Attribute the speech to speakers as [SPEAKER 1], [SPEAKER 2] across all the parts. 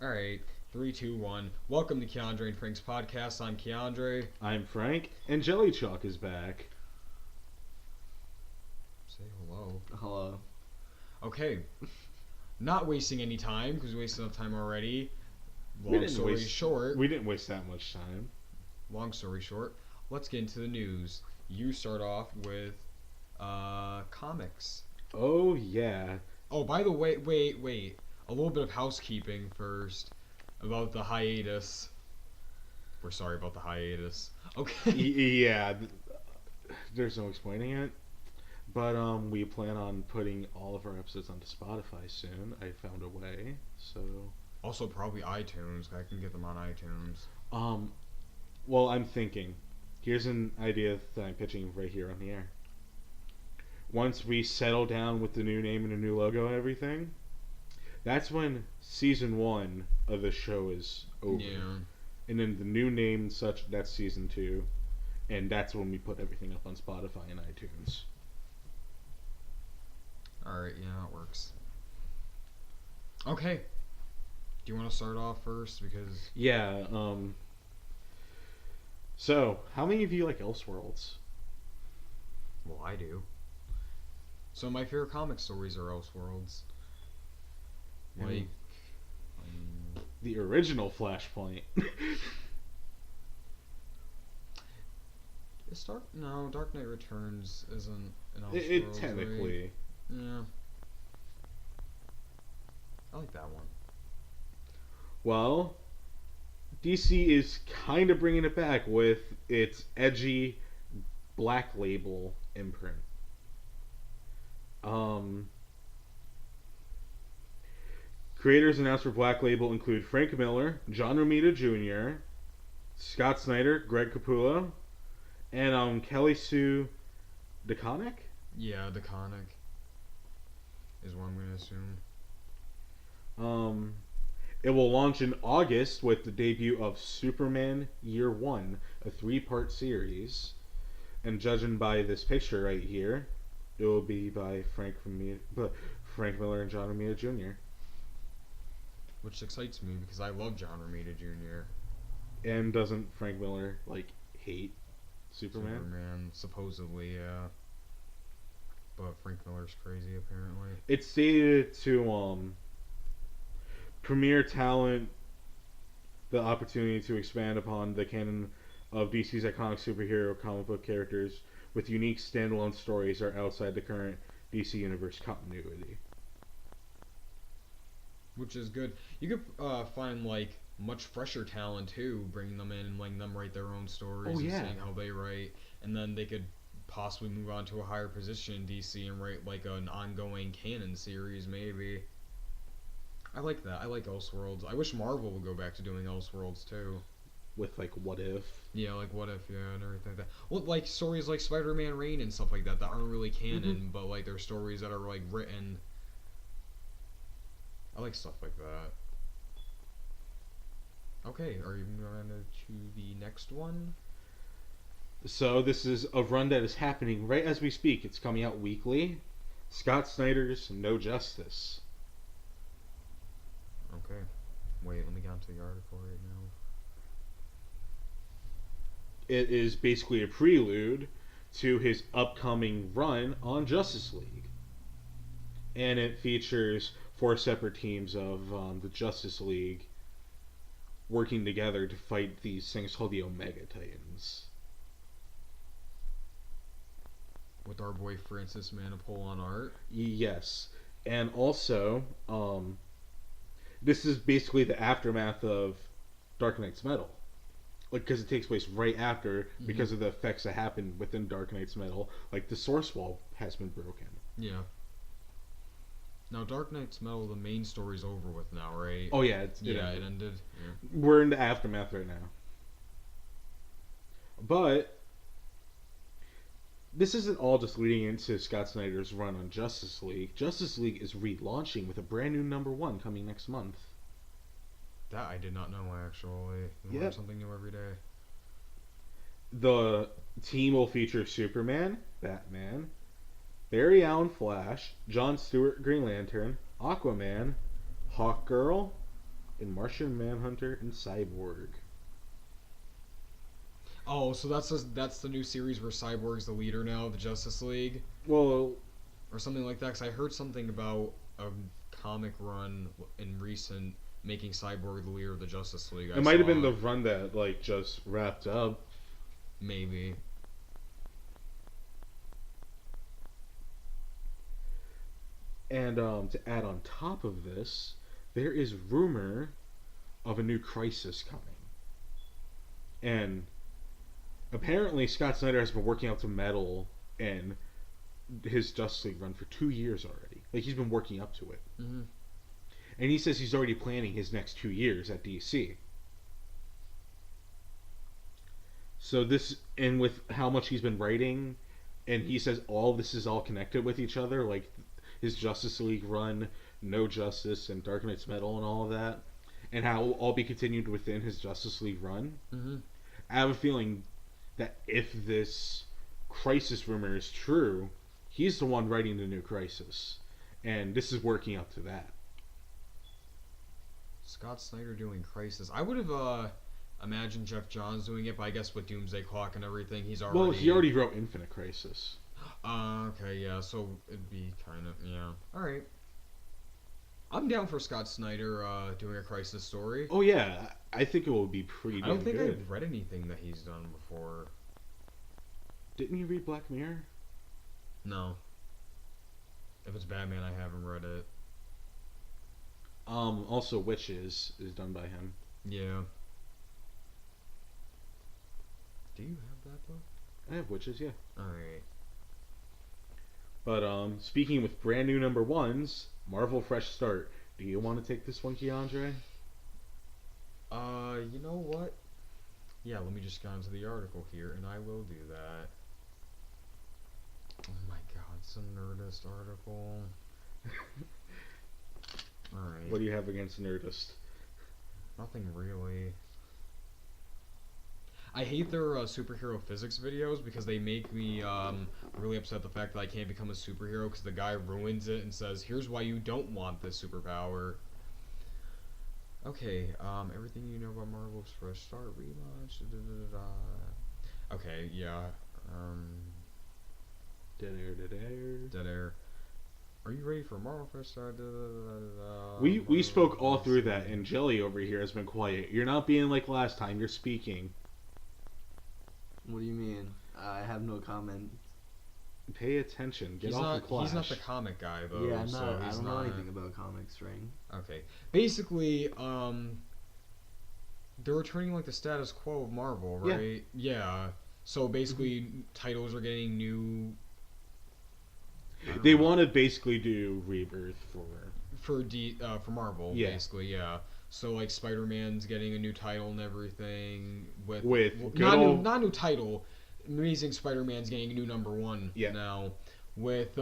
[SPEAKER 1] Alright, three, two, one. Welcome to Keondre and Frank's podcast. I'm Keondre.
[SPEAKER 2] I'm Frank, and JellyChalk is back.
[SPEAKER 1] Say hello.
[SPEAKER 2] Hello.
[SPEAKER 1] Okay, not wasting any time because we wasted enough time already.
[SPEAKER 2] We
[SPEAKER 1] Long
[SPEAKER 2] didn't
[SPEAKER 1] story
[SPEAKER 2] waste-
[SPEAKER 1] short.
[SPEAKER 2] We didn't waste that much time.
[SPEAKER 1] Long story short, let's get into the news. You start off with comics.
[SPEAKER 2] Oh, yeah.
[SPEAKER 1] Oh, by the way, wait. A little bit of housekeeping first about the hiatus. We're sorry about the hiatus. Okay.
[SPEAKER 2] Yeah, there's no explaining it. But we plan on putting all of our episodes onto Spotify soon. I found a way, so...
[SPEAKER 1] Also, probably iTunes. I can get them on iTunes.
[SPEAKER 2] Well, I'm thinking. Here's an idea that I'm pitching right here on the air. Once we settle down with the new name and a new logo and everything, that's when season 1 of the show is over.
[SPEAKER 1] Yeah.
[SPEAKER 2] And then the new name and such, that's season 2. And that's when we put everything up on Spotify and iTunes.
[SPEAKER 1] Alright, yeah, it works. Okay. Do you want to start off first? Because...
[SPEAKER 2] Yeah, So, how many of you like Elseworlds?
[SPEAKER 1] Well, I do. So my favorite comic stories are Elseworlds. Like...
[SPEAKER 2] The original Flashpoint.
[SPEAKER 1] Is Dark Knight Returns isn't an Elseworlds,
[SPEAKER 2] It technically...
[SPEAKER 1] right? Yeah. I like that one.
[SPEAKER 2] Well, DC is kind of bringing it back with its edgy Black Label imprint. Creators announced for Black Label include Frank Miller, John Romita Jr., Scott Snyder, Greg Capullo, and Kelly Sue DeConnick?
[SPEAKER 1] Yeah, the Conic is what I'm going to assume.
[SPEAKER 2] It will launch in August with the debut of Superman Year One, a 3-part series. And judging by this picture right here, it will be by Frank Miller and John Romita Jr.
[SPEAKER 1] Which excites me because I love John Romita Jr.
[SPEAKER 2] And doesn't Frank Miller hate Superman?
[SPEAKER 1] Superman, supposedly, yeah. But Frank Miller's crazy, apparently.
[SPEAKER 2] It's stated to premier talent the opportunity to expand upon the canon of DC's iconic superhero comic book characters with unique standalone stories are outside the current DC Universe continuity.
[SPEAKER 1] Which is good. You could find much fresher talent too, bringing them in and letting them write their own stories and seeing how they write, and then they could possibly move on to a higher position in DC and write an ongoing canon series maybe. I like that. I like Elseworlds. I wish Marvel would go back to doing Elseworlds too.
[SPEAKER 2] With What If?
[SPEAKER 1] Yeah, What If, yeah, and everything like that. Well, stories like Spider-Man Reign and stuff like that aren't really canon, but they're stories that are written. I like stuff like that. Okay, are you going to the next one?
[SPEAKER 2] So this is a run that is happening right as we speak. It's coming out weekly. Scott Snyder's No Justice.
[SPEAKER 1] Okay. Wait, let me get onto the article right now.
[SPEAKER 2] It is basically a prelude to his upcoming run on Justice League. And it features 4 separate teams of the Justice League working together to fight these things called the Omega Titans.
[SPEAKER 1] With our boy Francis Manapul on art.
[SPEAKER 2] Yes. And also, this is basically the aftermath of Dark Knight's Metal. Because it takes place right after, because of the effects that happen within Dark Knight's Metal. The source wall has been broken.
[SPEAKER 1] Yeah. Now, Dark Knight's Metal, the main story's over with now, right?
[SPEAKER 2] Oh, yeah.
[SPEAKER 1] It ended. Yeah.
[SPEAKER 2] We're in the aftermath right now. But this isn't all just leading into Scott Snyder's run on Justice League. Justice League is relaunching with a brand new #1 coming next month.
[SPEAKER 1] That I did not know, actually. You learn something new every day.
[SPEAKER 2] The team will feature Superman, Batman, Barry Allen Flash, John Stewart Green Lantern, Aquaman, Hawkgirl, in Martian Manhunter and Cyborg.
[SPEAKER 1] Oh, so that's the new series where Cyborg's the leader now of the Justice League?
[SPEAKER 2] Well,
[SPEAKER 1] or something like that, because I heard something about a comic run in recent making Cyborg the leader of the Justice League.
[SPEAKER 2] It might have been the run that like just wrapped up.
[SPEAKER 1] Maybe.
[SPEAKER 2] And to add on top of this, there is rumor of a new Crisis coming. And apparently Scott Snyder has been working out to metal in his Justice League run for 2 years already. Like, he's been working up to it.
[SPEAKER 1] Mm-hmm.
[SPEAKER 2] And he says he's already planning his next 2 years at DC. So this, and with how much he's been writing, and he says all this is all connected with each other, like his Justice League run, No Justice, and Dark Knight's Metal, and all of that, and how it will all be continued within his Justice League run.
[SPEAKER 1] Mm-hmm.
[SPEAKER 2] I have a feeling that if this Crisis rumor is true, he's the one writing the new Crisis, and this is working up to that.
[SPEAKER 1] Scott Snyder doing Crisis. I would have imagined Jeff Johns doing it, but I guess with Doomsday Clock and everything, he's already...
[SPEAKER 2] Well, he already wrote Infinite Crisis.
[SPEAKER 1] Okay, yeah, so it'd be kind of... Yeah. Alright. I'm down for Scott Snyder doing a Crisis story.
[SPEAKER 2] Oh, yeah. I think it will be pretty damn good.
[SPEAKER 1] I don't think I've read anything that he's done before.
[SPEAKER 2] Didn't you read Black Mirror?
[SPEAKER 1] No. If it's Batman, I haven't read it.
[SPEAKER 2] Also Witches is done by him.
[SPEAKER 1] Yeah. Do you have that book?
[SPEAKER 2] I have Witches, yeah.
[SPEAKER 1] Alright.
[SPEAKER 2] But speaking with brand new number ones, Marvel Fresh Start. Do you want to take this one, Keondre?
[SPEAKER 1] You know what? Yeah, let me just go into the article here, and I will do that. Oh my god, it's a Nerdist article. Alright.
[SPEAKER 2] What do you have against Nerdist?
[SPEAKER 1] Nothing really. I hate their superhero physics videos because they make me really upset the fact that I can't become a superhero because the guy ruins it and says, here's why you don't want this superpower. Okay, everything you know about Marvel's Fresh Start relaunch. Okay, yeah.
[SPEAKER 2] Dead air.
[SPEAKER 1] Dead air. Are you ready for Marvel Fresh Start?
[SPEAKER 2] We spoke all through that, and Jelly over here has been quiet. You're not being like last time. You're speaking.
[SPEAKER 3] What do you mean? I have no comment.
[SPEAKER 2] Pay attention. Get off the Clash.
[SPEAKER 1] He's not the comic guy, though.
[SPEAKER 3] Yeah, I'm
[SPEAKER 1] so
[SPEAKER 3] not,
[SPEAKER 1] he's
[SPEAKER 3] I don't
[SPEAKER 1] not...
[SPEAKER 3] know anything about comics, right?
[SPEAKER 1] Okay. Basically, they're returning like the status quo of Marvel, right? Yeah. So basically, titles are getting new.
[SPEAKER 2] They want to basically do Rebirth
[SPEAKER 1] for Marvel,
[SPEAKER 2] yeah.
[SPEAKER 1] Basically, yeah. So like Spider-Man's getting a new title and everything with not new title. Amazing Spider-Man's getting a new #1 now with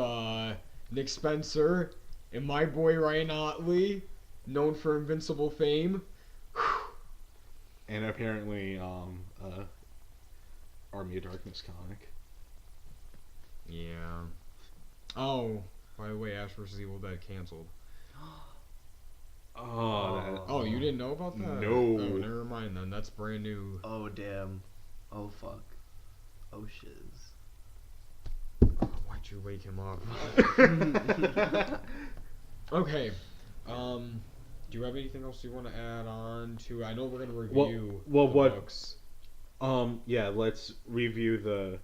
[SPEAKER 1] Nick Spencer and my boy Ryan Otley, known for Invincible fame.
[SPEAKER 2] And apparently Army of Darkness comic.
[SPEAKER 1] Yeah. Oh, by the way, Ash vs. Evil Dead canceled. Oh, you didn't know about that?
[SPEAKER 2] No.
[SPEAKER 1] Oh, never mind then. That's brand new.
[SPEAKER 3] Oh, damn. Oh, fuck. Oh, shiz.
[SPEAKER 1] Oh, why'd you wake him up? Okay. Do you have anything else you want to add on to? I know we're gonna review the books.
[SPEAKER 2] Yeah, let's review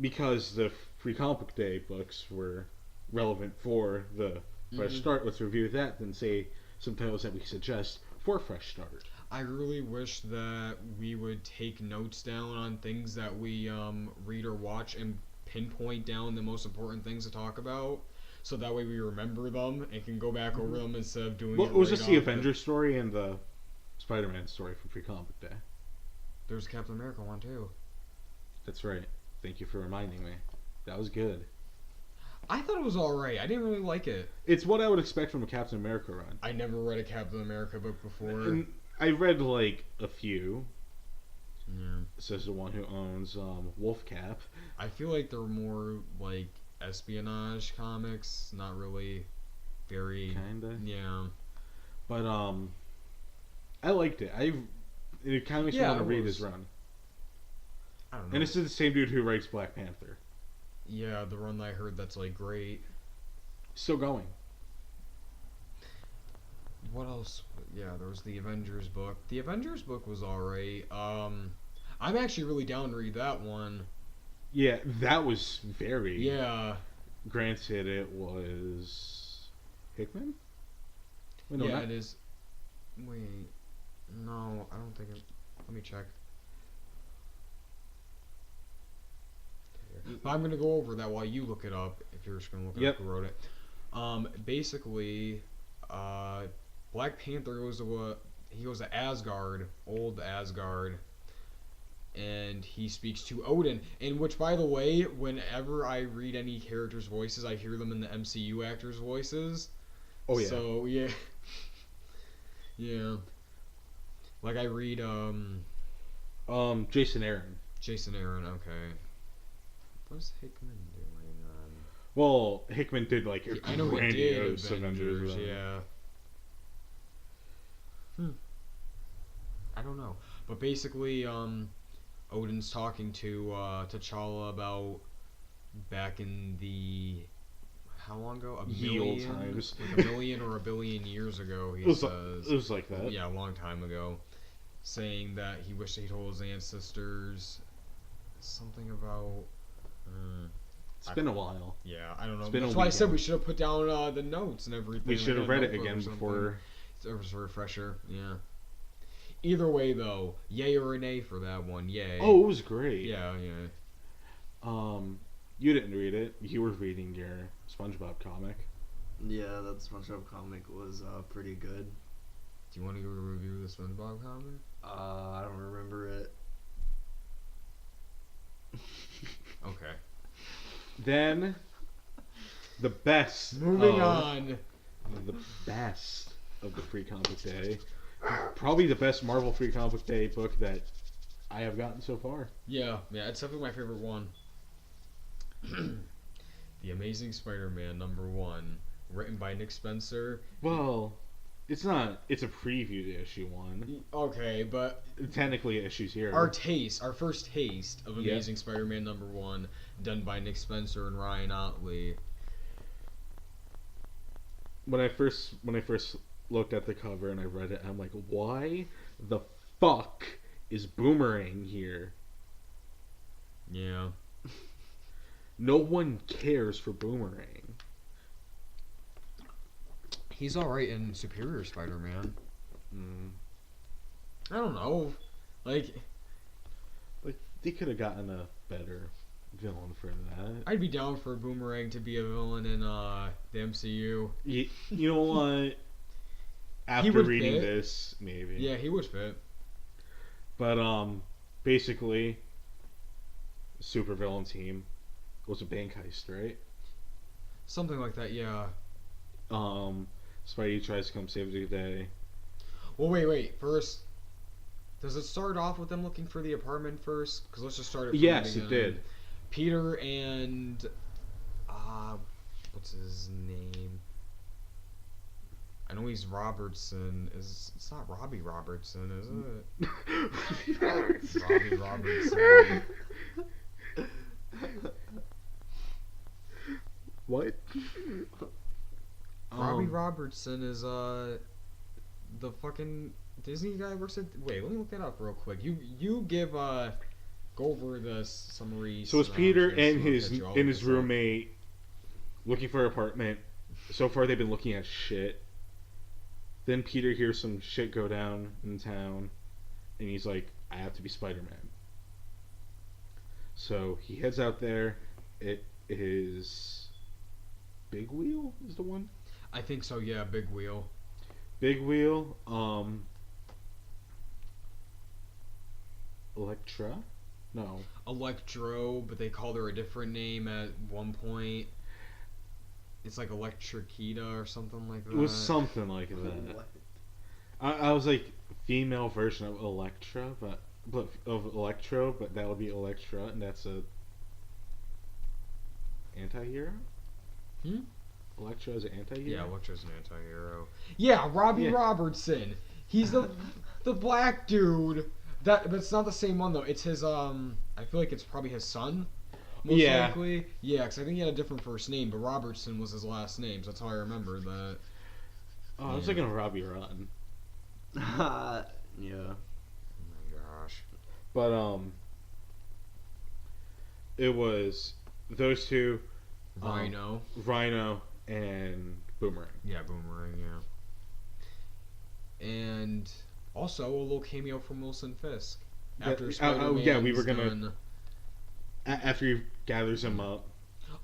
[SPEAKER 2] because the Free Comic Book Day books were relevant for the Fresh Start. Let's review that, then say some titles that we suggest for Fresh Start.
[SPEAKER 1] I really wish that we would take notes down on things that we read or watch and pinpoint down the most important things to talk about, so that way we remember them and can go back over them instead of doing
[SPEAKER 2] it was just the Avengers story and the Spider-Man story from Free Comic Book Day.
[SPEAKER 1] There's a Captain America one too.
[SPEAKER 2] That's right. Thank you for reminding me. That was good.
[SPEAKER 1] I thought it was alright. I didn't really like it.
[SPEAKER 2] It's what I would expect from a Captain America run.
[SPEAKER 1] I never read a Captain America book before.
[SPEAKER 2] And I read like a few.
[SPEAKER 1] Yeah.
[SPEAKER 2] Says the one who owns Wolfcap.
[SPEAKER 1] I feel like they're more like espionage comics, not really very...
[SPEAKER 2] Kinda.
[SPEAKER 1] Yeah.
[SPEAKER 2] But I liked it. It kind of makes me want to read his run.
[SPEAKER 1] I don't know.
[SPEAKER 2] And this is the same dude who writes Black Panther.
[SPEAKER 1] Yeah, the run that I heard that's like great.
[SPEAKER 2] Still going.
[SPEAKER 1] What else? Yeah, there was the Avengers book. The Avengers book was alright. I'm actually really down to read that one.
[SPEAKER 2] Yeah, that was very...
[SPEAKER 1] Yeah.
[SPEAKER 2] Granted, it was... Hickman?
[SPEAKER 1] Wait, no, yeah, it is. Wait. No, I don't think it... Let me check. But I'm going to go over that while you look it up, if you're just going to look up who wrote it. Basically, Black Panther goes to Asgard, old Asgard, and he speaks to Odin. And which, by the way, whenever I read any characters' voices, I hear them in the MCU actors' voices.
[SPEAKER 2] Oh, yeah.
[SPEAKER 1] So, yeah. Yeah. Like, I read,
[SPEAKER 2] Jason Aaron.
[SPEAKER 1] Jason Aaron, okay. What's Hickman doing on...
[SPEAKER 2] Well, Hickman did, like, a
[SPEAKER 1] I know
[SPEAKER 2] grandiose
[SPEAKER 1] he did Avengers, yeah. I don't know. But basically, Odin's talking to T'Challa about back in the... How long ago?
[SPEAKER 2] Old times.
[SPEAKER 1] Like a million or a billion years ago, he says.
[SPEAKER 2] It was like that.
[SPEAKER 1] Yeah, a long time ago. Saying that he wished he told his ancestors something about...
[SPEAKER 2] It's been a while.
[SPEAKER 1] Yeah, I don't know. That's why I said we should have put down the notes and everything.
[SPEAKER 2] We should have read it again before.
[SPEAKER 1] It was a refresher, yeah. Either way, though, yay or nay for that one, yay.
[SPEAKER 2] Oh, it was great.
[SPEAKER 1] Yeah, yeah.
[SPEAKER 2] You didn't read it. You were reading your SpongeBob comic.
[SPEAKER 3] Yeah, that SpongeBob comic was pretty good.
[SPEAKER 1] Do you want to go review the SpongeBob comic?
[SPEAKER 3] I don't remember it.
[SPEAKER 1] Okay.
[SPEAKER 2] Then, the best.
[SPEAKER 1] Moving on.
[SPEAKER 2] The best of the Free Comic Day. Probably the best Marvel Free Comic Day book that I have gotten so far.
[SPEAKER 1] Yeah, it's definitely my favorite one. The Amazing Spider-Man #1, written by Nick Spencer.
[SPEAKER 2] Well, it's not. It's a preview to issue 1.
[SPEAKER 1] Okay, but
[SPEAKER 2] technically issues here.
[SPEAKER 1] Our first taste of Amazing Spider-Man #1, done by Nick Spencer and Ryan Ottley.
[SPEAKER 2] When I first looked at the cover and I read it, I'm like, why the fuck is Boomerang here?
[SPEAKER 1] Yeah.
[SPEAKER 2] No one cares for Boomerang.
[SPEAKER 1] He's alright in Superior Spider-Man. I don't know. Like
[SPEAKER 2] they could have gotten a better villain for that.
[SPEAKER 1] I'd be down for Boomerang to be a villain in the MCU.
[SPEAKER 2] You know what? After reading this, maybe.
[SPEAKER 1] Yeah, he would fit.
[SPEAKER 2] But basically, super villain team was a bank heist, right?
[SPEAKER 1] Something like that, yeah.
[SPEAKER 2] Spidey tries to come save the day.
[SPEAKER 1] Well, wait. First, does it start off with them looking for the apartment first? Because let's just start it from the beginning.
[SPEAKER 2] It did.
[SPEAKER 1] Peter and what's his name? I know he's Robertson. It's not Robbie Robertson, is it? Robbie Robertson.
[SPEAKER 2] What?
[SPEAKER 1] Robbie Robertson is the fucking Disney guy works at. Wait, let me look that up real quick. You give go over the summary.
[SPEAKER 2] So it's Peter and his roommate looking for an apartment. So far they've been looking at shit. Then Peter hears some shit go down in town, and he's like, I have to be Spider-Man. So he heads out there. It is Big Wheel is the one?
[SPEAKER 1] I think so, yeah, Big Wheel.
[SPEAKER 2] Big Wheel, Electra? No.
[SPEAKER 1] Electro, but they called her a different name at one point. It's like Electrokita or something like that.
[SPEAKER 2] It was something like that. I was like, female version of Electra, but Electro, but that would be Electra, and that's a anti-hero? Electra is an anti-hero?
[SPEAKER 1] Yeah, Electra's an anti-hero. Yeah, Robbie Robertson. He's the the black dude. But it's not the same one though. It's his I feel like it's probably his son. Most likely. Yeah, because I think he had a different first name, but Robertson was his last name, so that's how I remember that.
[SPEAKER 2] Oh, I was thinking of Robbie Run.
[SPEAKER 3] Yeah.
[SPEAKER 1] Oh my gosh.
[SPEAKER 2] But it was those two,
[SPEAKER 1] Rhino
[SPEAKER 2] and Boomerang.
[SPEAKER 1] Yeah, Boomerang, yeah. And also a little cameo from Wilson Fisk. After Spider-Man.
[SPEAKER 2] We were gonna. After he gathers him up.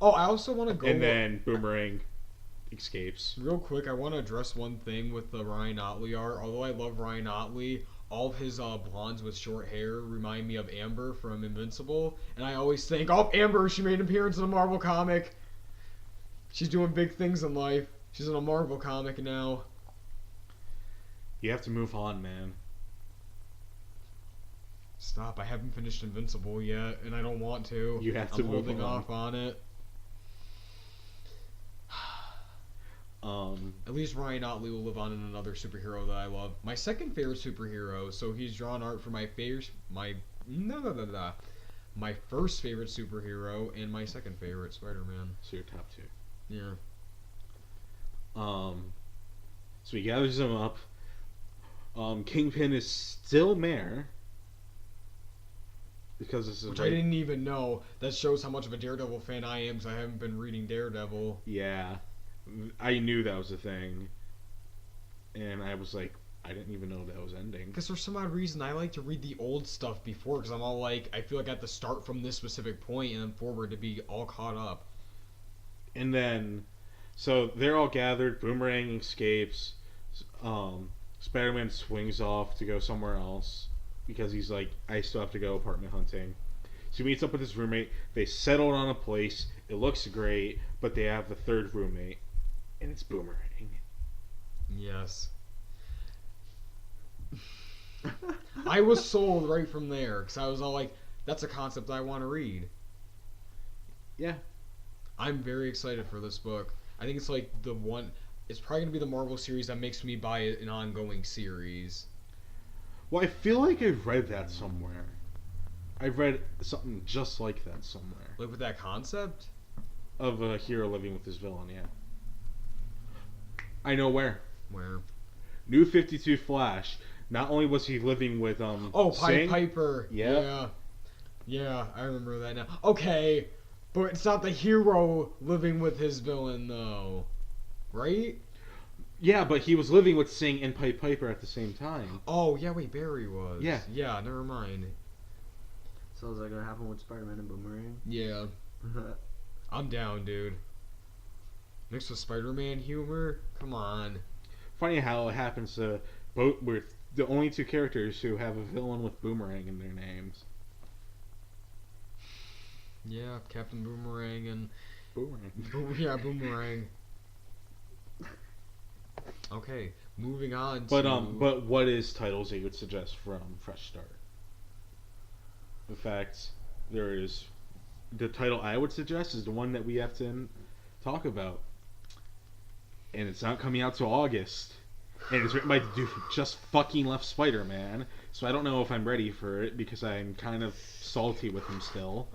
[SPEAKER 1] Oh, I also want to go.
[SPEAKER 2] And then Boomerang escapes.
[SPEAKER 1] Real quick, I want to address one thing with the Ryan Otley art. Although I love Ryan Otley, all of his blondes with short hair remind me of Amber from Invincible. And I always think, oh, Amber, she made an appearance in a Marvel comic. She's doing big things in life. She's in a Marvel comic now.
[SPEAKER 2] You have to move on, man.
[SPEAKER 1] Stop, I haven't finished Invincible yet, and I don't want to.
[SPEAKER 2] You have to move on.
[SPEAKER 1] I'm holding off on it. At least Ryan Otley will live on in another superhero that I love. My second favorite superhero, so he's drawn art for my first favorite superhero and my second favorite, Spider-Man.
[SPEAKER 2] So your top two.
[SPEAKER 1] Yeah.
[SPEAKER 2] So he gathers them up. Kingpin is still mayor. Because this is
[SPEAKER 1] Which I didn't even know. That shows how much of a Daredevil fan I am, because I haven't been reading Daredevil.
[SPEAKER 2] Yeah. I knew that was a thing. And I was like, I didn't even know that was ending.
[SPEAKER 1] Because for some odd reason, I like to read the old stuff before, because I'm all like, I feel like I have to start from this specific point and then forward to be all caught up.
[SPEAKER 2] And then, so they're all gathered, Boomerang escapes, Spider-Man swings off to go somewhere else, because he's like, I still have to go apartment hunting. So he meets up with his roommate, they settled on a place, it looks great, but they have the third roommate, and it's Boomerang.
[SPEAKER 1] Yes. I was sold right from there, because I was all like, that's a concept I want to read.
[SPEAKER 2] Yeah.
[SPEAKER 1] I'm very excited for this book. I think it's like it's probably going to be the Marvel series that makes me buy an ongoing series.
[SPEAKER 2] Well, I feel like I've read that somewhere. I've read something just like that somewhere.
[SPEAKER 1] Like with that concept?
[SPEAKER 2] Of a hero living with his villain, yeah. I know where.
[SPEAKER 1] Where?
[SPEAKER 2] New 52 Flash. Not only was he living with
[SPEAKER 1] Pied Piper.
[SPEAKER 2] Yeah.
[SPEAKER 1] Yeah, I remember that now. Okay, but it's not the hero living with his villain though. Right?
[SPEAKER 2] Yeah, but he was living with Sing and Pied Piper at the same time.
[SPEAKER 1] Oh, yeah, wait, Barry was.
[SPEAKER 2] Yeah.
[SPEAKER 1] Yeah, never mind.
[SPEAKER 3] So is that gonna happen with Spider-Man and Boomerang?
[SPEAKER 1] Yeah. I'm down, dude. Mixed with Spider-Man humor? Come on.
[SPEAKER 2] Funny how it happens to both. We're the only two characters who have a villain with Boomerang in their names.
[SPEAKER 1] Yeah, Captain Boomerang and...
[SPEAKER 2] Boomerang.
[SPEAKER 1] Yeah, Boomerang. Okay, moving on
[SPEAKER 2] But
[SPEAKER 1] to...
[SPEAKER 2] but what is titles that you would suggest from Fresh Start? In fact, there is... The title I would suggest is the one that we have to talk about. And it's not coming out till August. And it's written by the dude who just fucking left Spider-Man. So I don't know if I'm ready for it because I'm kind of salty with him still.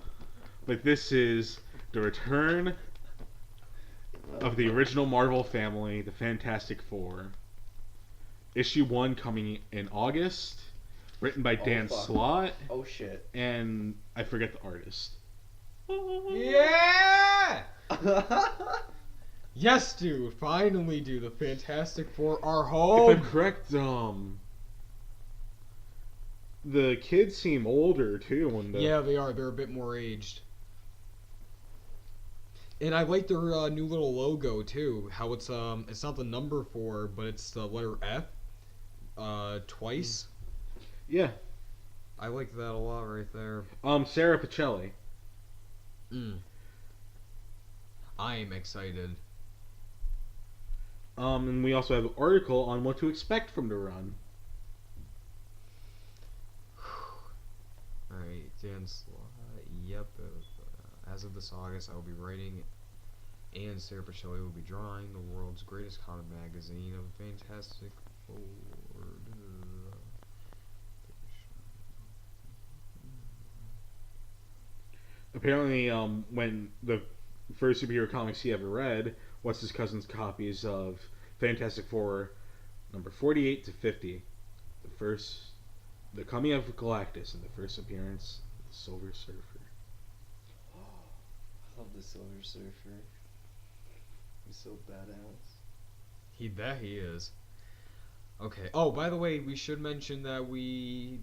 [SPEAKER 2] But this is the return of the original Marvel family, the Fantastic Four. Issue 1 coming in August. Written by Dan Slott.
[SPEAKER 3] Oh shit.
[SPEAKER 2] And I forget the artist.
[SPEAKER 1] Yeah! Yes, dude. Finally, dude. The Fantastic Four are home.
[SPEAKER 2] If I'm correct, the kids seem older too.
[SPEAKER 1] Yeah, they are. They're a bit more aged. And I like their new little logo too. How it's not the number 4, but it's the letter F, twice.
[SPEAKER 2] Yeah.
[SPEAKER 1] I like that a lot right there.
[SPEAKER 2] Sarah Pacelli.
[SPEAKER 1] I'm excited.
[SPEAKER 2] And we also have an article on what to expect from the run.
[SPEAKER 1] Alright, Dan Slott. Yep. As of this August, I will be writing, and Sarah Pacelli will be drawing the world's greatest comic magazine of Fantastic Four.
[SPEAKER 2] apparently, when the first superhero comics he ever read was his cousin's copies of Fantastic Four number 48 to 50, the coming of Galactus and the first appearance of the Silver Surfer.
[SPEAKER 3] I love the Silver Surfer. He's so badass.
[SPEAKER 1] He is. Okay. Oh, by the way, we should mention that we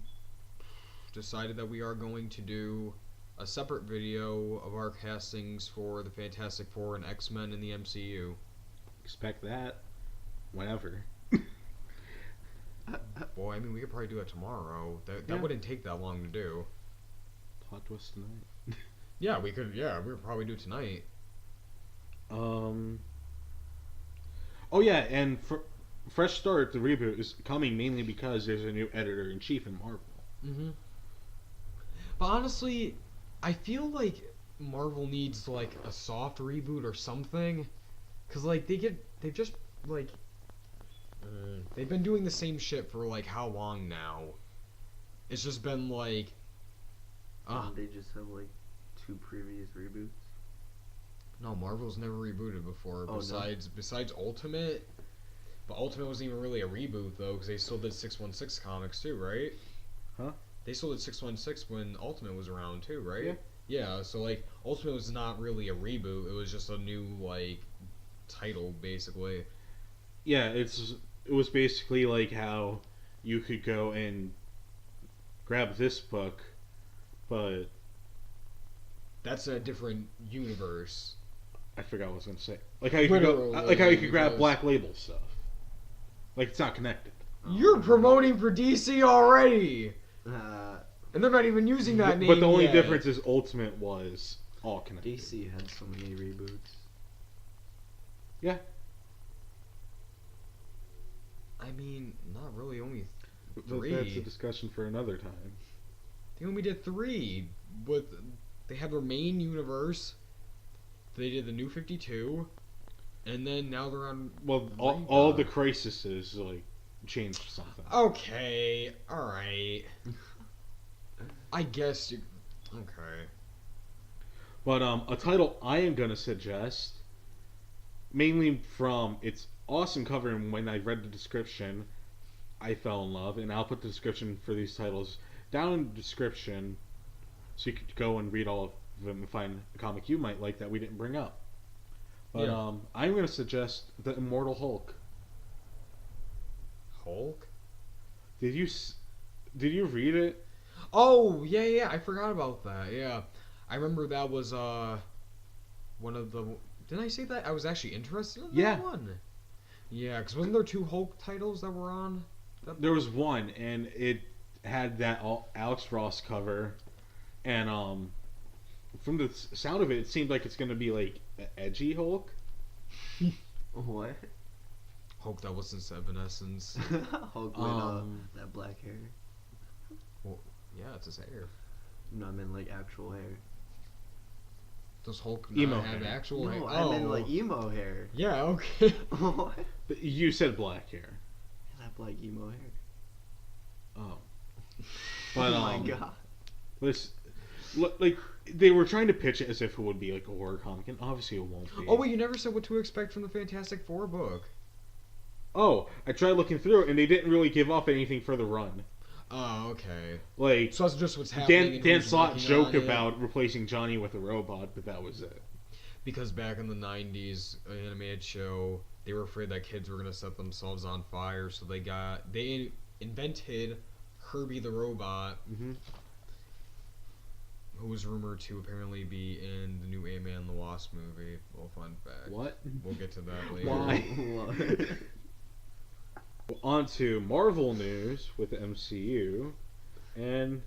[SPEAKER 1] decided that we are going to do a separate video of our castings for the Fantastic Four and X-Men in the MCU.
[SPEAKER 2] Expect that whenever.
[SPEAKER 1] Boy, I mean, we could probably do it tomorrow. That wouldn't take that long to do.
[SPEAKER 2] Plot twist tonight.
[SPEAKER 1] Yeah, we could. Yeah, we could probably do it tonight.
[SPEAKER 2] Oh yeah, and Fresh Start, the reboot, is coming mainly because there's a new editor-in-chief in Marvel.
[SPEAKER 1] Mm-hmm. But honestly, I feel like Marvel needs like a soft reboot or something, cause like they've just like they've been doing the same shit for like how long now? It's just been like
[SPEAKER 3] They just have like 2 previous reboots.
[SPEAKER 1] No, Marvel's never rebooted before.
[SPEAKER 3] Oh,
[SPEAKER 1] besides Ultimate, but Ultimate wasn't even really a reboot though, because they still did 616 comics too, right?
[SPEAKER 2] Huh?
[SPEAKER 1] They still did 616 when Ultimate was around too, right?
[SPEAKER 2] Yeah.
[SPEAKER 1] Yeah. So like Ultimate was not really a reboot; it was just a new like title, basically.
[SPEAKER 2] Yeah, it was basically like how you could go and grab this book, but
[SPEAKER 1] that's a different universe.
[SPEAKER 2] I forgot what I was going to say. Like how you could grab Black Label stuff. Like it's not connected.
[SPEAKER 1] You're promoting for DC already, and they're not even using that name.
[SPEAKER 2] But the only
[SPEAKER 1] yet.
[SPEAKER 2] difference is Ultimate was all connected.
[SPEAKER 3] DC had so many reboots.
[SPEAKER 2] Yeah.
[SPEAKER 1] I mean, not really. Only
[SPEAKER 2] But
[SPEAKER 1] 3.
[SPEAKER 2] that's a discussion for another time.
[SPEAKER 1] They only did 3. They have their main universe. They did the New 52, and then now they're on.
[SPEAKER 2] Well, all the crises like changed something.
[SPEAKER 1] Okay, all right. I guess you. Okay.
[SPEAKER 2] But a title I am gonna suggest, mainly from its awesome cover, and when I read the description, I fell in love. And I'll put the description for these titles down in the description, so you could go and read all of them and find a comic you might like that we didn't bring up. But
[SPEAKER 1] Yeah.
[SPEAKER 2] I'm gonna suggest the Immortal Hulk.
[SPEAKER 1] Hulk?
[SPEAKER 2] Did you read it?
[SPEAKER 1] Oh yeah, I forgot about that. Yeah, I remember that was one of the. Didn't I say that? I was actually interested in that one. Yeah, because wasn't there 2 Hulk titles that were on?
[SPEAKER 2] There was one, and it had that Alex Ross cover, and from the sound of it, it seemed like it's gonna be like an edgy Hulk.
[SPEAKER 3] What?
[SPEAKER 1] Hulk that was in Evanescence.
[SPEAKER 3] Hulk with that black hair.
[SPEAKER 1] Well, yeah, it's his hair.
[SPEAKER 3] No, I meant like actual hair.
[SPEAKER 1] Does Hulk
[SPEAKER 2] Emo
[SPEAKER 1] not have
[SPEAKER 2] hair.
[SPEAKER 1] actual hair?
[SPEAKER 3] No, I meant like emo hair.
[SPEAKER 1] Yeah, okay.
[SPEAKER 3] What?
[SPEAKER 2] You said black hair.
[SPEAKER 3] That black emo hair.
[SPEAKER 2] Oh. But,
[SPEAKER 3] oh my god.
[SPEAKER 2] This, like, they were trying to pitch it as if it would be like a horror comic, and obviously it won't be.
[SPEAKER 1] Oh wait, you never said what to expect from the Fantastic Four book.
[SPEAKER 2] Oh, I tried looking through it, and they didn't really give up anything for the run.
[SPEAKER 1] Oh, okay.
[SPEAKER 2] Like,
[SPEAKER 1] so that's just what's happening.
[SPEAKER 2] Dan Slott joked about replacing Johnny with a robot, but that was it.
[SPEAKER 1] Because back in the 90s, an animated show, they were afraid that kids were going to set themselves on fire, so they invented Herbie the robot, who was rumored to apparently be in the new Ant-Man and the Wasp movie. Well, fun fact.
[SPEAKER 2] What?
[SPEAKER 1] We'll get to that later.
[SPEAKER 2] Why? On to Marvel news with the MCU, and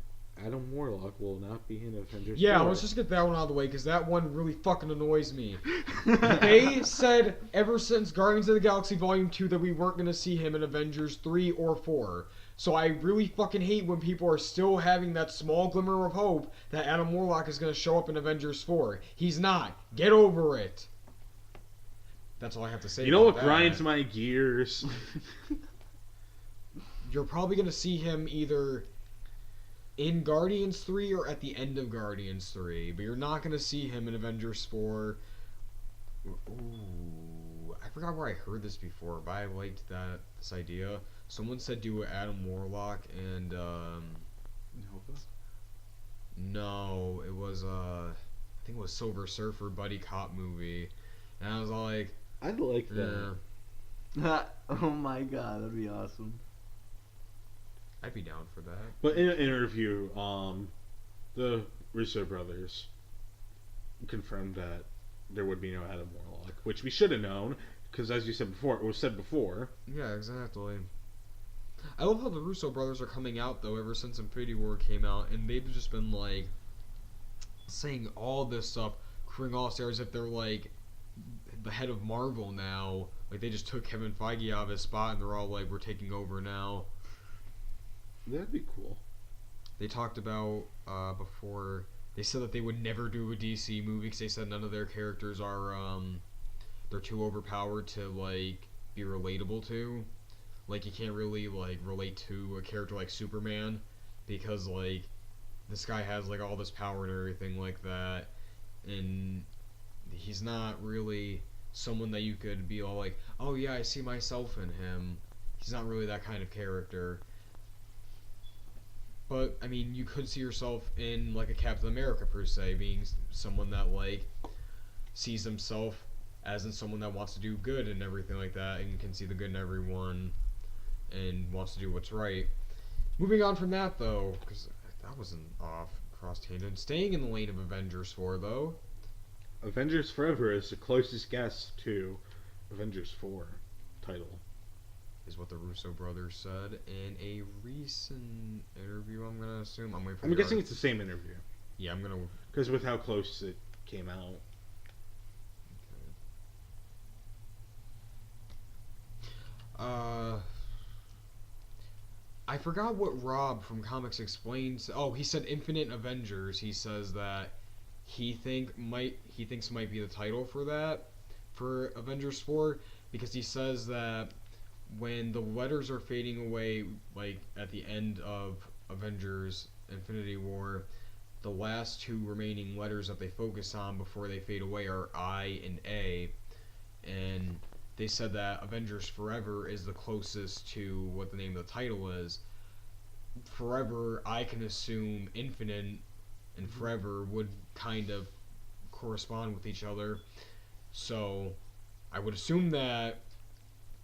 [SPEAKER 2] Adam Warlock will not be in Avengers 4.
[SPEAKER 1] Let's just get that one out of the way, because that one really fucking annoys me. They said ever since Guardians of the Galaxy Volume 2 that we weren't going to see him in Avengers 3 or 4. So I really fucking hate when people are still having that small glimmer of hope that Adam Warlock is going to show up in Avengers 4. He's not. Get over it. That's all I have to say.
[SPEAKER 2] You know what
[SPEAKER 1] that.
[SPEAKER 2] grinds my gears?
[SPEAKER 1] You're probably going to see him either in Guardians 3 or at the end of Guardians 3, but you're not going to see him in Avengers 4. Ooh, I forgot where I heard this before, but I liked this idea. Someone said do Adam Warlock and no, it was I think it was Silver Surfer buddy cop movie, and I was all like,
[SPEAKER 2] I'd like that.
[SPEAKER 3] Oh my god, that'd be awesome.
[SPEAKER 1] I'd be down for that.
[SPEAKER 2] But in an interview, the Russo brothers confirmed that there would be no Adam Warlock, which we should have known, because as you said before, it was said before.
[SPEAKER 1] Yeah, exactly. I love how the Russo brothers are coming out, though, ever since Infinity War came out, and they've just been, like, saying all this stuff, crewing all stars if they're, like, the head of Marvel now. Like, they just took Kevin Feige out of his spot, and they're all like, we're taking over now.
[SPEAKER 2] That'd be cool.
[SPEAKER 1] They talked about, before, they said that they would never do a DC movie, because they said none of their characters are, they're too overpowered to, like, be relatable to. Like, you can't really, like, relate to a character like Superman, because, like, this guy has, like, all this power and everything like that, and he's not really someone that you could be all like, oh yeah, I see myself in him. He's not really that kind of character. But, I mean, you could see yourself in, like, a Captain America, per se, being someone that, like, sees himself as in someone that wants to do good and everything like that, and can see the good in everyone, and wants to do what's right. Moving on from that, though, because that wasn't off cross-tangent. Staying in the lane of Avengers 4, though.
[SPEAKER 2] Avengers Forever is the closest guess to Avengers 4 title.
[SPEAKER 1] Is what the Russo brothers said in a recent interview, I'm going to assume.
[SPEAKER 2] I'm guessing it's the same interview.
[SPEAKER 1] Yeah, I'm going to...
[SPEAKER 2] Because with how close it came out.
[SPEAKER 1] Okay. I forgot what Rob from Comics Explained. Oh, he said Infinite Avengers. He says that he thinks might be the title for that, for Avengers 4, because he says that when the letters are fading away, like at the end of Avengers Infinity War, the last two remaining letters that they focus on before they fade away are I and A, and they said that Avengers Forever is the closest to what the name of the title is. Forever, I can assume Infinite and Forever would kind of correspond with each other. So, I would assume that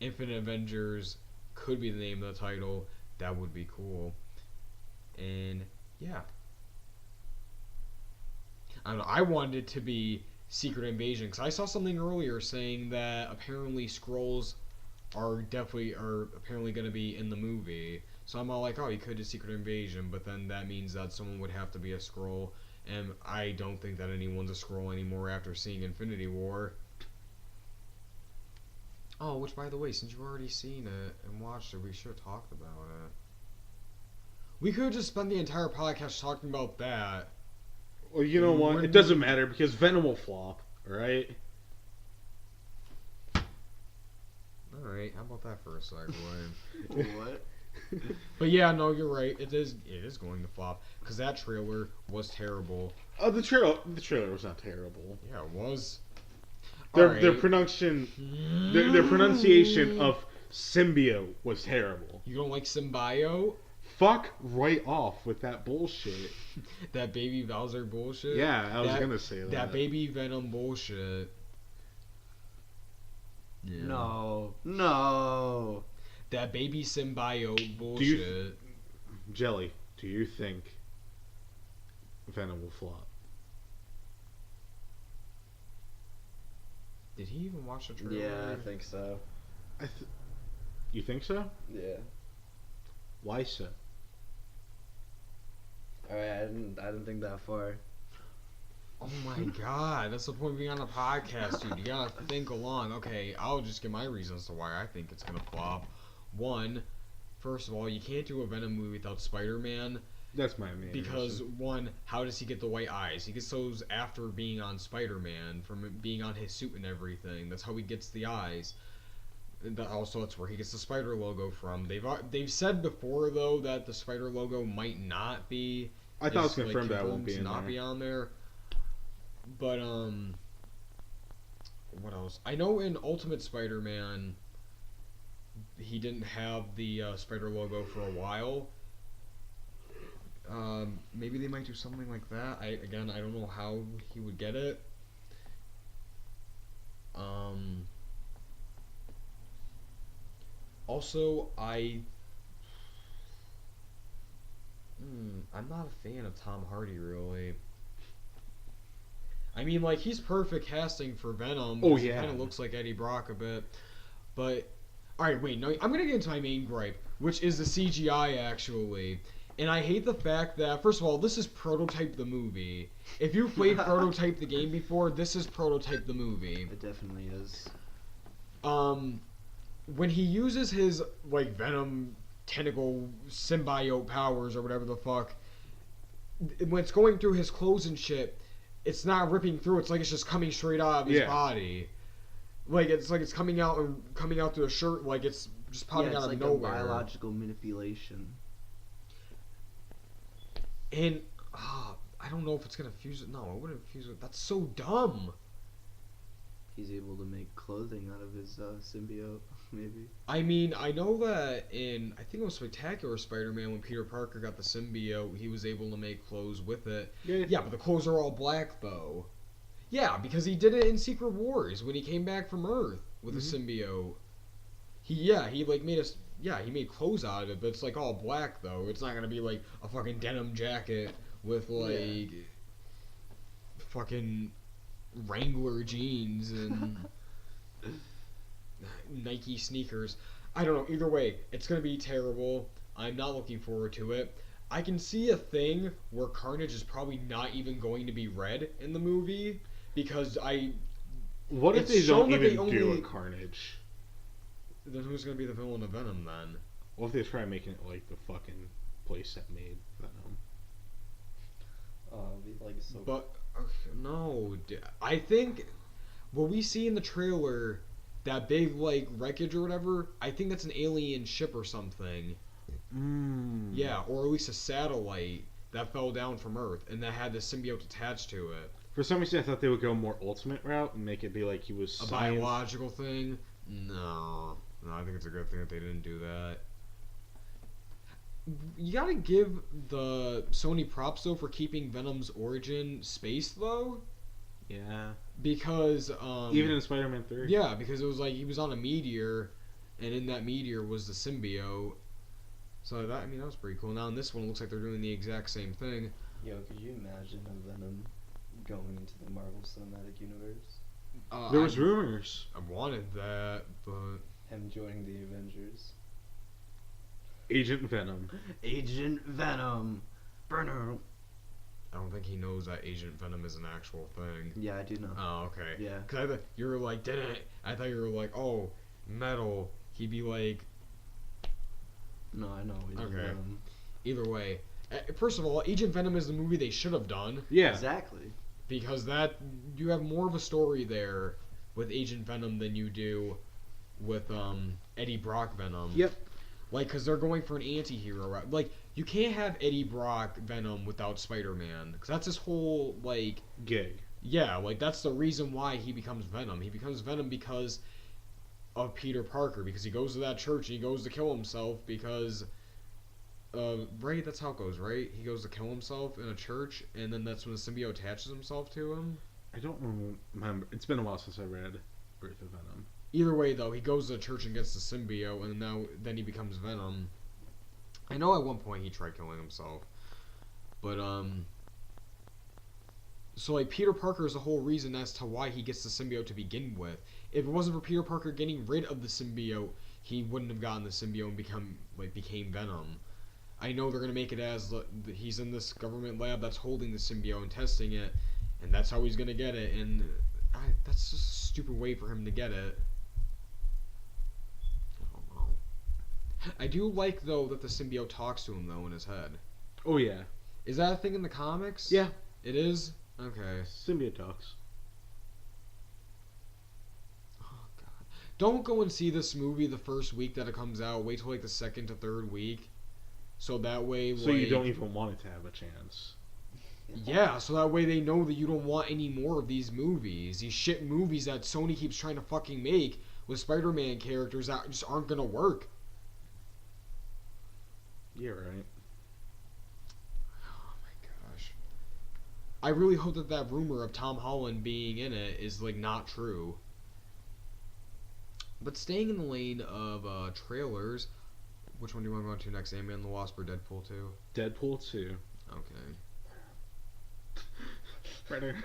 [SPEAKER 1] Infinite Avengers could be the name of the title. That would be cool. And, yeah. I don't know, I wanted it to be Secret Invasion, because I saw something earlier saying that apparently Skrulls are apparently going to be in the movie. So I'm all like, oh, you could do Secret Invasion, but then that means that someone would have to be a Skrull, and I don't think that anyone's a Skrull anymore after seeing Infinity War. Oh, which, by the way, since you've already seen it and watched it, we should have talked about it. We could have just spent the entire podcast talking about that.
[SPEAKER 2] Well, you know what? It doesn't matter, because Venom will flop, alright?
[SPEAKER 1] Alright, how about that for a segue?
[SPEAKER 3] What?
[SPEAKER 1] But yeah, no, you're right. It is going to flop, because that trailer was terrible.
[SPEAKER 2] Oh, the trailer was not terrible.
[SPEAKER 1] Yeah, it was.
[SPEAKER 2] Their pronunciation of symbiote was terrible.
[SPEAKER 1] You don't like symbiote?
[SPEAKER 2] Fuck right off with that bullshit.
[SPEAKER 1] That baby Bowser bullshit?
[SPEAKER 2] Yeah, I was gonna say that.
[SPEAKER 1] That baby Venom bullshit.
[SPEAKER 3] Yeah. No.
[SPEAKER 1] That baby symbiote bullshit.
[SPEAKER 2] Jelly, do you think Venom will flop?
[SPEAKER 1] Did he even watch the trailer?
[SPEAKER 3] Yeah, I think so.
[SPEAKER 2] You think so?
[SPEAKER 3] Yeah.
[SPEAKER 2] Why so?
[SPEAKER 3] Alright, I didn't think that far.
[SPEAKER 1] Oh my god, that's the point of being on a podcast, dude. You gotta think along. Okay, I'll just give my reasons to why I think it's gonna flop. One, first of all, you can't do a Venom movie without Spider-Man.
[SPEAKER 2] That's my main
[SPEAKER 1] Because,
[SPEAKER 2] reason.
[SPEAKER 1] one, how does he get the white eyes? He gets those after being on Spider-Man, from being on his suit and everything. That's how he gets the eyes. Also, that's where he gets the spider logo from. They've said before though that the spider logo might not be.
[SPEAKER 2] I thought it was confirmed that it won't be in
[SPEAKER 1] not
[SPEAKER 2] there.
[SPEAKER 1] Be on there. But what else? I know in Ultimate Spider-Man, he didn't have the spider logo for a while. Maybe they might do something like that. I don't know how he would get it. Also, I'm not a fan of Tom Hardy, really. I mean, like, he's perfect casting for Venom.
[SPEAKER 2] Oh, yeah.
[SPEAKER 1] He kind of looks like Eddie Brock a bit. But, alright, wait, no, I'm going to get into my main gripe, which is the CGI, actually. And I hate the fact that, first of all, this is Prototype the movie. If you've played Prototype the game before, this is Prototype the movie.
[SPEAKER 3] It definitely is.
[SPEAKER 1] When he uses his, like, Venom tentacle symbiote powers or whatever the fuck, when it's going through his clothes and shit, it's not ripping through. It's like it's just coming straight out of his body. Like it's coming out through the shirt. Like it's just popping out of
[SPEAKER 3] like
[SPEAKER 1] nowhere.
[SPEAKER 3] A biological manipulation.
[SPEAKER 1] And I don't know if it's gonna fuse it. No, I wouldn't fuse it. That's so dumb.
[SPEAKER 3] He's able to make clothing out of his symbiote, maybe.
[SPEAKER 1] I mean, I know that I think it was Spectacular Spider-Man, when Peter Parker got the symbiote, he was able to make clothes with it. Yeah, but the clothes are all black, though. Yeah, because he did it in Secret Wars, when he came back from Earth with a symbiote. He made clothes out of it, but it's, like, all black, though. It's not gonna be, like, a fucking denim jacket with, like, fucking Wrangler jeans and Nike sneakers. I don't know. Either way, it's going to be terrible. I'm not looking forward to it. I can see a thing where Carnage is probably not even going to be red in the movie, because
[SPEAKER 2] What if they don't even do a Carnage?
[SPEAKER 1] Then who's going to be the villain of Venom then?
[SPEAKER 2] What if they try making it like the fucking place that made Venom? No, I think what we see in the trailer, that big like wreckage or whatever, I think that's an alien ship or something. Yeah, or at least a satellite that fell down from Earth and that had the symbiote attached to it. For some reason, I thought they would go more Ultimate route and make it be like he was
[SPEAKER 1] a biological thing. No, I think it's a good thing that they didn't do that. You gotta give the Sony props, though, for keeping Venom's origin space, though.
[SPEAKER 2] Yeah.
[SPEAKER 1] Because,
[SPEAKER 2] even in Spider-Man 3.
[SPEAKER 1] Yeah, because it was like he was on a meteor, and in that meteor was the symbiote. So, that was pretty cool. Now, in this one, it looks like they're doing the exact same thing.
[SPEAKER 3] Yo, could you imagine a Venom going into the Marvel Cinematic Universe?
[SPEAKER 2] There was rumors.
[SPEAKER 1] I wanted that, but...
[SPEAKER 3] Him joining the Avengers.
[SPEAKER 2] Agent Venom.
[SPEAKER 3] Agent Venom. Burner.
[SPEAKER 1] I don't think he knows that Agent Venom is an actual thing.
[SPEAKER 3] Yeah, I do know.
[SPEAKER 1] Oh, okay.
[SPEAKER 3] Yeah.
[SPEAKER 1] Because I thought you were like, did it? I thought you were like, oh, metal. He'd be like...
[SPEAKER 3] No, I know. Agent
[SPEAKER 1] Okay.
[SPEAKER 3] Venom.
[SPEAKER 1] Either way. First of all, Agent Venom is the movie they should have done.
[SPEAKER 2] Yeah.
[SPEAKER 3] Exactly.
[SPEAKER 1] Because you have more of a story there with Agent Venom than you do with Eddie Brock Venom.
[SPEAKER 2] Yep.
[SPEAKER 1] Like, because they're going for an anti-hero, right? Like, you can't have Eddie Brock Venom without Spider-Man. Because that's his whole, like...
[SPEAKER 2] Gig.
[SPEAKER 1] Yeah, like, that's the reason why he becomes Venom. He becomes Venom because of Peter Parker. Because he goes to that church and he goes to kill himself because... right? That's how it goes, right? He goes to kill himself in a church, and then that's when the symbiote attaches himself to him.
[SPEAKER 2] I don't remember. It's been a while since I read Birth of Venom.
[SPEAKER 1] Either way, though, he goes to the church and gets the symbiote, and then he becomes Venom. I know at one point he tried killing himself, but so like Peter Parker is the whole reason as to why he gets the symbiote to begin with. If it wasn't for Peter Parker getting rid of the symbiote, he wouldn't have gotten the symbiote and became Venom. I know they're gonna make it as he's in this government lab that's holding the symbiote and testing it, and that's how he's gonna get it. And that's just a stupid way for him to get it. I do like, though, that the symbiote talks to him, though, in his head.
[SPEAKER 2] Oh, yeah.
[SPEAKER 1] Is that a thing in the comics?
[SPEAKER 2] Yeah.
[SPEAKER 1] It is? Okay.
[SPEAKER 2] Symbiote talks.
[SPEAKER 1] Oh, God. don't go and see this movie the first week that it comes out. Wait till like the second to third week, so that way.
[SPEAKER 2] So you don't even want it to have a chance.
[SPEAKER 1] Yeah, so that way they know that you don't want any more of these movies. These shit movies that Sony keeps trying to fucking make with Spider-Man characters that just aren't gonna work.
[SPEAKER 2] You're right.
[SPEAKER 1] Oh my gosh. I really hope that rumor of Tom Holland being in it is like not true. But staying in the lane of trailers, which one do you want to go on to next? Ant-Man and the Wasp or Deadpool 2?
[SPEAKER 2] Deadpool 2.
[SPEAKER 1] Okay.
[SPEAKER 2] Better.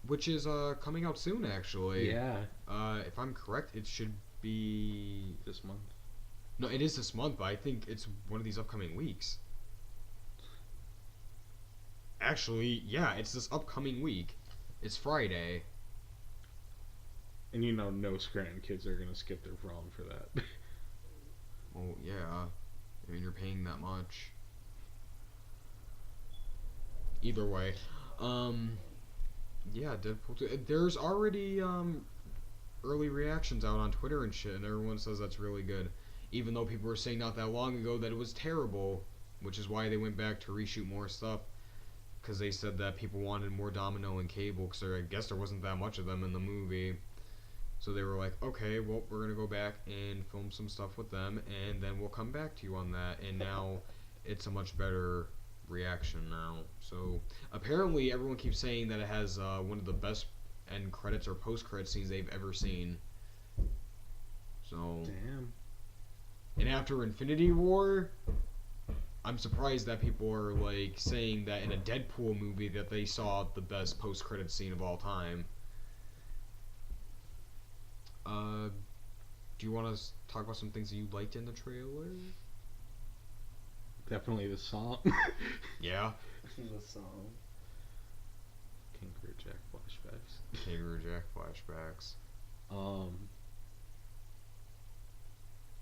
[SPEAKER 1] Which is coming out soon, actually.
[SPEAKER 2] Yeah.
[SPEAKER 1] If I'm correct, it should be
[SPEAKER 2] this month.
[SPEAKER 1] No, it is this month, but I think it's one of these upcoming weeks. Actually, yeah, it's this upcoming week. It's Friday.
[SPEAKER 2] And you know no Scranton kids are going to skip their prom for that.
[SPEAKER 1] Well, yeah. I mean, you're paying that much. Either way. Yeah, Deadpool 2. There's already early reactions out on Twitter and shit, and everyone says that's really good. Even though people were saying not that long ago that it was terrible, which is why they went back to reshoot more stuff, because they said that people wanted more Domino and Cable, because I guess there wasn't that much of them in the movie. So they were like, okay, well, we're going to go back and film some stuff with them, and then we'll come back to you on that. And now it's a much better reaction now. So apparently everyone keeps saying that it has one of the best end credits or post-credit scenes they've ever seen. So...
[SPEAKER 2] Damn.
[SPEAKER 1] And after Infinity War, I'm surprised that people are like saying that in a Deadpool movie that they saw the best post-credit scene of all time. Do you want to talk about some things that you liked in the trailer?
[SPEAKER 2] Definitely the song.
[SPEAKER 1] Yeah.
[SPEAKER 3] The song.
[SPEAKER 2] Kangaroo Jack flashbacks.
[SPEAKER 1] Kangaroo Jack flashbacks.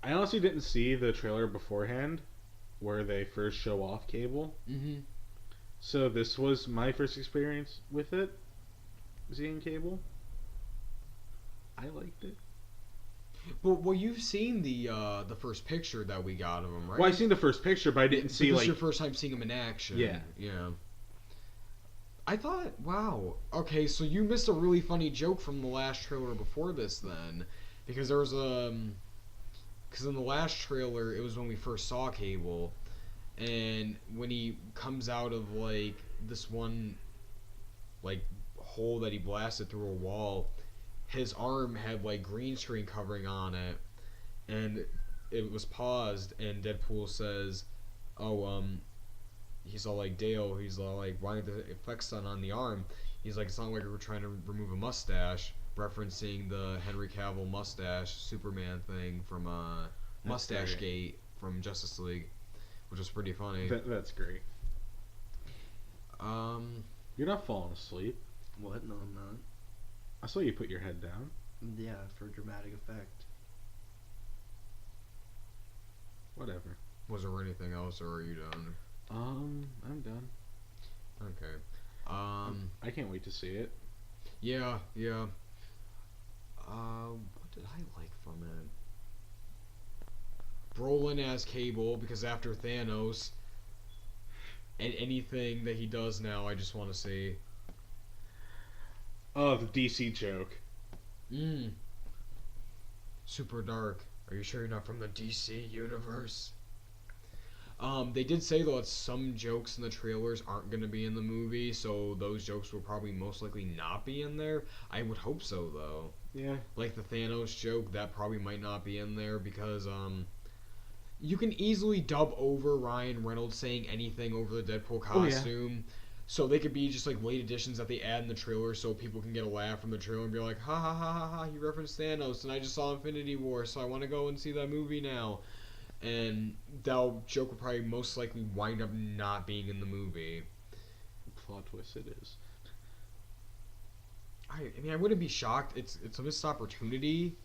[SPEAKER 2] I honestly didn't see the trailer beforehand, where they first show off Cable.
[SPEAKER 1] Mm-hmm.
[SPEAKER 2] So this was my first experience with it, seeing Cable. I liked it.
[SPEAKER 1] Well, you've seen the first picture that we got of him, right?
[SPEAKER 2] Well, I seen the first picture, but I didn't see
[SPEAKER 1] This
[SPEAKER 2] like.
[SPEAKER 1] is your first time seeing him in action.
[SPEAKER 2] Yeah.
[SPEAKER 1] Yeah. I thought, wow. Okay, so you missed a really funny joke from the last trailer before this, then, because there was because in the last trailer it was when we first saw Cable, and when he comes out of like this one like hole that he blasted through a wall, his arm had like green screen covering on it, and it was paused, and Deadpool says, oh, he's all like, Dale, he's all like, why the effects done on the arm? He's like, it's not like we're trying to remove a mustache, referencing the Henry Cavill mustache Superman thing from Mustache Gate from Justice League, which was pretty funny.
[SPEAKER 2] That's great. You're not falling asleep.
[SPEAKER 3] What? No, I'm not.
[SPEAKER 2] I saw you put your head down.
[SPEAKER 3] Yeah, for dramatic effect.
[SPEAKER 2] Whatever.
[SPEAKER 1] Was there anything else, or are you done?
[SPEAKER 2] I'm done.
[SPEAKER 1] Okay.
[SPEAKER 2] I can't wait to see it.
[SPEAKER 1] Yeah. What did I like from it? Brolin as Cable, because after Thanos, and anything that he does now, I just want to see.
[SPEAKER 2] Oh, the DC joke.
[SPEAKER 1] Super dark. Are you sure you're not from the DC universe? They did say though that some jokes in the trailers aren't going to be in the movie, so those jokes will probably most likely not be in there. I would hope so though.
[SPEAKER 2] Yeah.
[SPEAKER 1] Like the Thanos joke, that probably might not be in there because you can easily dub over Ryan Reynolds saying anything over the Deadpool costume. Oh, yeah. So they could be just like late additions that they add in the trailer so people can get a laugh from the trailer and be like, ha ha ha ha ha, he referenced Thanos and I just saw Infinity War, so I want to go and see that movie now. And that joke will probably most likely wind up not being in the movie.
[SPEAKER 2] Plot twist it is.
[SPEAKER 1] I mean, I wouldn't be shocked. It's a missed opportunity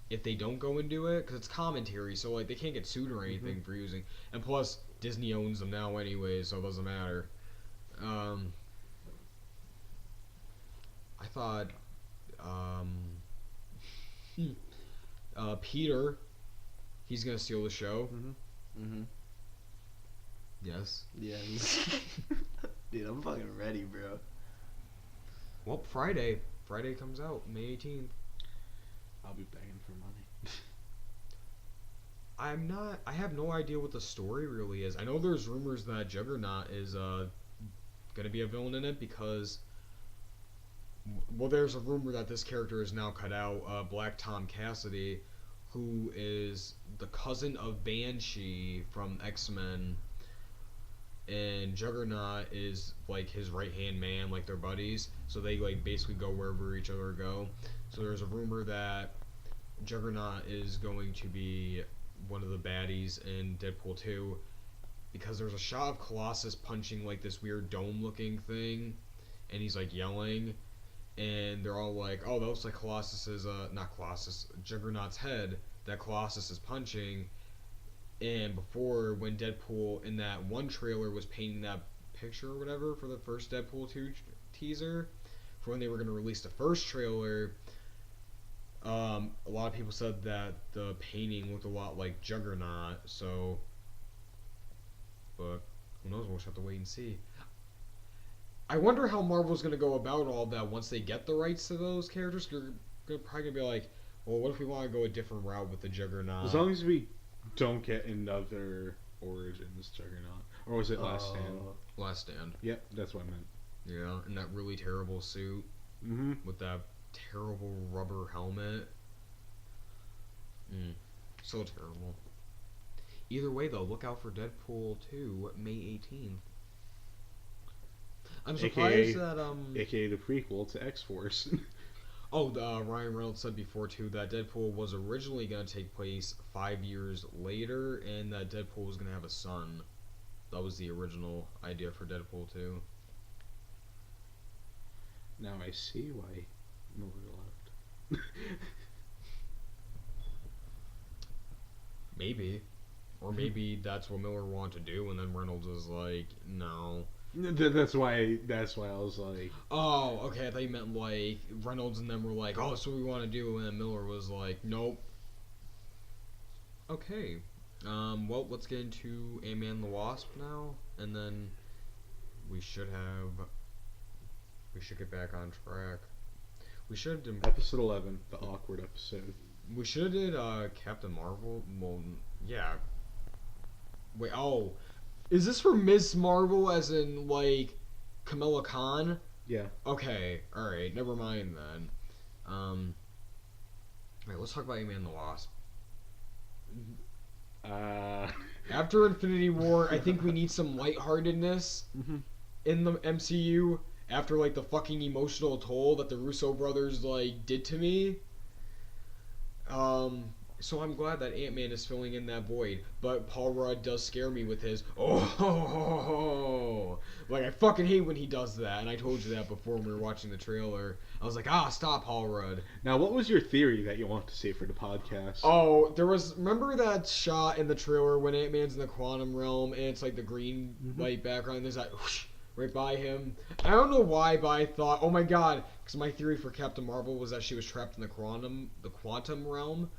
[SPEAKER 1] if they don't go and do it, because it's commentary, so like they can't get sued or anything for using. And plus, Disney owns them now anyway, so it doesn't matter. I thought, Peter, he's gonna steal the show.
[SPEAKER 3] Mm-hmm.
[SPEAKER 1] Yes.
[SPEAKER 3] Yes. Dude, I'm fucking ready, bro.
[SPEAKER 1] Well, Friday comes out, May 18th.
[SPEAKER 2] I'll be begging for money.
[SPEAKER 1] I have no idea what the story really is. I know there's rumors that Juggernaut is gonna be a villain in it because, well, there's a rumor that this character is now cut out, Black Tom Cassidy, who is the cousin of Banshee from X-Men, and Juggernaut is like his right-hand man, like they're buddies, so they like basically go wherever each other go. So there's a rumor that Juggernaut is going to be one of the baddies in Deadpool 2, because there's a shot of Colossus punching like this weird dome-looking thing, and he's like yelling, and they're all like, "Oh, that looks like Juggernaut's head that Colossus is punching." And before, when Deadpool in that one trailer was painting that picture or whatever for the first Deadpool 2 teaser, for when they were going to release the first trailer, a lot of people said that the painting looked a lot like Juggernaut, so, but who knows, we'll just have to wait and see. I wonder how Marvel's going to go about all that once they get the rights to those characters. They're probably going to be like, well, what if we want to go a different route with the Juggernaut?
[SPEAKER 2] As long as we don't get another Origins Juggernaut. Or was it Last Stand?
[SPEAKER 1] Last Stand.
[SPEAKER 2] Yep, that's what I meant.
[SPEAKER 1] Yeah, and that really terrible suit with that terrible rubber helmet. So terrible. Either way, though, look out for Deadpool 2, May 18th. I'm surprised
[SPEAKER 2] AKA the prequel to X-Force.
[SPEAKER 1] Ryan Reynolds said before, too, that Deadpool was originally going to take place 5 years later, and that Deadpool was going to have a son. That was the original idea for Deadpool 2.
[SPEAKER 2] Now I see why Miller left.
[SPEAKER 1] Maybe. Or maybe that's what Miller wanted to do, and then Reynolds was like, no.
[SPEAKER 2] That's why I was like...
[SPEAKER 1] Oh, okay, I thought you meant, like, Reynolds and them were like, oh, that's what we want to do, and then Miller was like, nope. Okay. Well, let's get into Ant-Man and the Wasp now, and then we should get back on track. We should have
[SPEAKER 2] Episode 11, the awkward episode.
[SPEAKER 1] We should have did Captain Marvel. Well, yeah. Wait, is this for Ms. Marvel as in, like, Kamala Khan?
[SPEAKER 2] Yeah.
[SPEAKER 1] Okay, alright, never mind then. Alright, let's talk about Ant-Man and the Wasp. After Infinity War, I think we need some lightheartedness in the MCU after, like, the fucking emotional toll that the Russo brothers, like, did to me. So I'm glad that Ant-Man is filling in that void, but Paul Rudd does scare me with his like, I fucking hate when he does that, and I told you that before when we were watching the trailer. I was like, stop, Paul Rudd.
[SPEAKER 2] Now, what was your theory that you want to say for the podcast?
[SPEAKER 1] Remember that shot in the trailer when Ant-Man's in the quantum realm, and it's like the green light background, and there's that whoosh right by him? I don't know why, but I thought, oh my god, because my theory for Captain Marvel was that she was trapped in the quantum realm.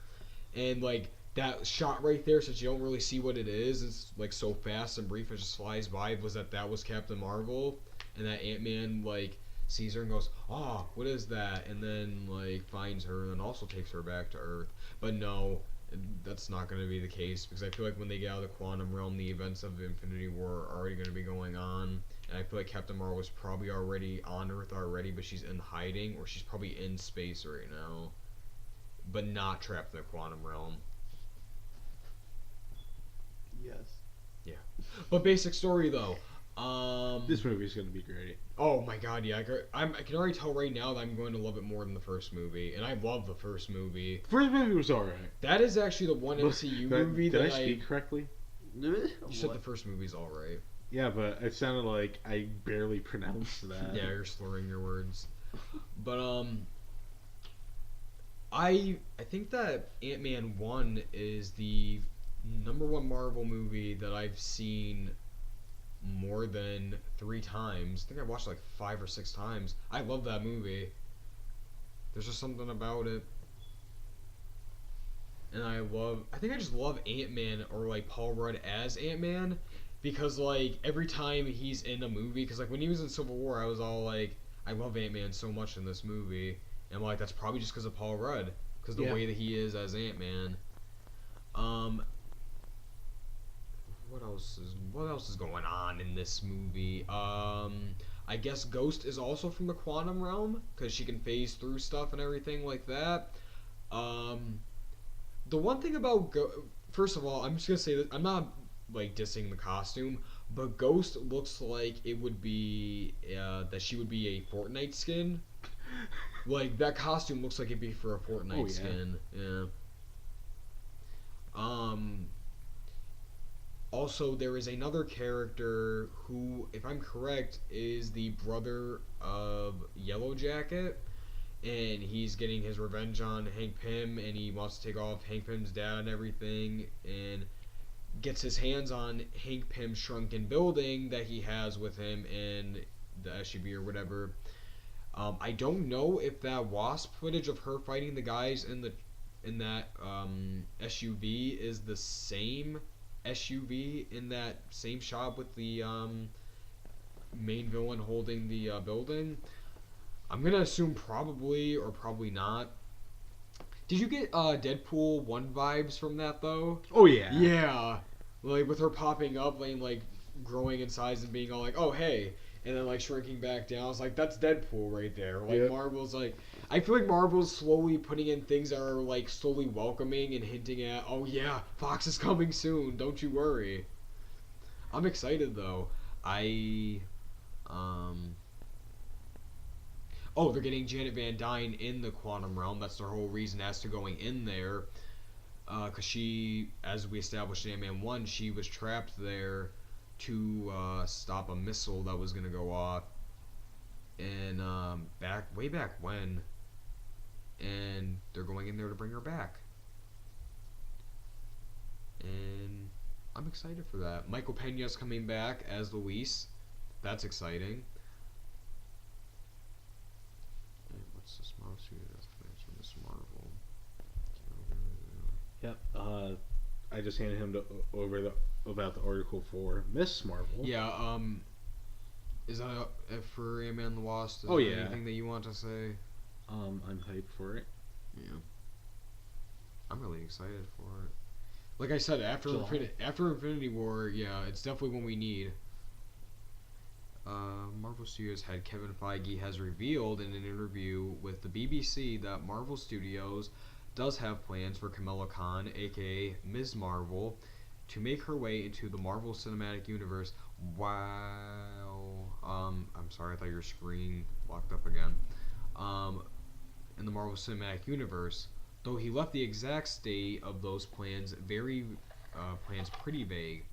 [SPEAKER 1] And, like, that shot right there, since you don't really see what it is, it's, like, so fast and brief, it just flies by, was that was Captain Marvel, and that Ant-Man, like, sees her and goes, what is that? And then, like, finds her, and then also takes her back to Earth. But no, that's not going to be the case, because I feel like when they get out of the quantum realm, the events of Infinity War are already going to be going on, and I feel like Captain Marvel is probably already on Earth already, but she's in hiding, or she's probably in space right now. But not trapped in the quantum realm.
[SPEAKER 3] Yes.
[SPEAKER 1] Yeah. But basic story though.
[SPEAKER 2] This movie's gonna be great.
[SPEAKER 1] Oh my god, yeah. I can already tell right now that I'm going to love it more than the first movie, and I love the first movie.
[SPEAKER 2] First movie was alright.
[SPEAKER 1] That is actually the one MCU movie that
[SPEAKER 2] Did I speak correctly?
[SPEAKER 1] You said the first movie's alright.
[SPEAKER 2] Yeah, but it sounded like I barely pronounced that.
[SPEAKER 1] Yeah, you're slurring your words. But I think that Ant-Man 1 is the #1 Marvel movie that I've seen more than 3 times. I think I watched it like 5 or 6 times. I love that movie. There's just something about it. and I think I just love Ant-Man, or like Paul Rudd as Ant-Man, because like every time he's in a movie, because like when he was in Civil War, I was all like, I love Ant-Man so much in this movie, and I'm like, that's probably just because of Paul Rudd, because the way that he is as Ant-Man. What else is going on in this movie? I guess Ghost is also from the quantum realm because she can phase through stuff and everything like that. The one thing about first of all, I'm just gonna say that I'm not like dissing the costume, but Ghost looks like it would be that she would be a Fortnite skin. Like that costume looks like it'd be for a Fortnite skin. Yeah. Also, there is another character who, if I'm correct, is the brother of Yellow Jacket, and he's getting his revenge on Hank Pym, and he wants to take off Hank Pym's dad and everything, and gets his hands on Hank Pym's shrunken building that he has with him in the SUV or whatever. I don't know if that Wasp footage of her fighting the guys in that SUV is the same SUV in that same shot with the main villain holding the building. I'm gonna assume probably or probably not. Did you get Deadpool 1 vibes from that though?
[SPEAKER 2] Oh yeah.
[SPEAKER 1] Yeah. Like with her popping up and like growing in size and being all like, oh hey, and then like shrinking back down. It's like that's Deadpool right there. Like Marvel's like, I feel like Marvel's slowly putting in things that are like slowly welcoming and hinting at, oh yeah, Fox is coming soon. Don't you worry. I'm excited though. Oh, they're getting Janet Van Dyne in the quantum realm. That's their whole reason as to going in there. Because she, as we established in Ant-Man 1, she was trapped there to stop a missile that was going to go off. And way back when. And they're going in there to bring her back. And I'm excited for that. Michael Pena's coming back as Luis. That's exciting. What's this Marvel Studios plans from Miss Marvel?
[SPEAKER 2] Yep. I just handed him about the article for Miss Marvel.
[SPEAKER 1] Yeah. Is that for Ant-Man and the Wasp? Is
[SPEAKER 2] there
[SPEAKER 1] anything that you want to say?
[SPEAKER 2] I'm hyped for it.
[SPEAKER 1] Yeah. I'm really excited for it. Like I said, after Infinity War, yeah, it's definitely what we need. Marvel Studios head Kevin Feige has revealed in an interview with the BBC that Marvel Studios does have plans for Kamala Khan, aka Ms. Marvel, to make her way into the Marvel Cinematic Universe. Wow. I'm sorry, I thought your screen locked up again. In the Marvel Cinematic Universe, though he left the exact state of those plans pretty vague.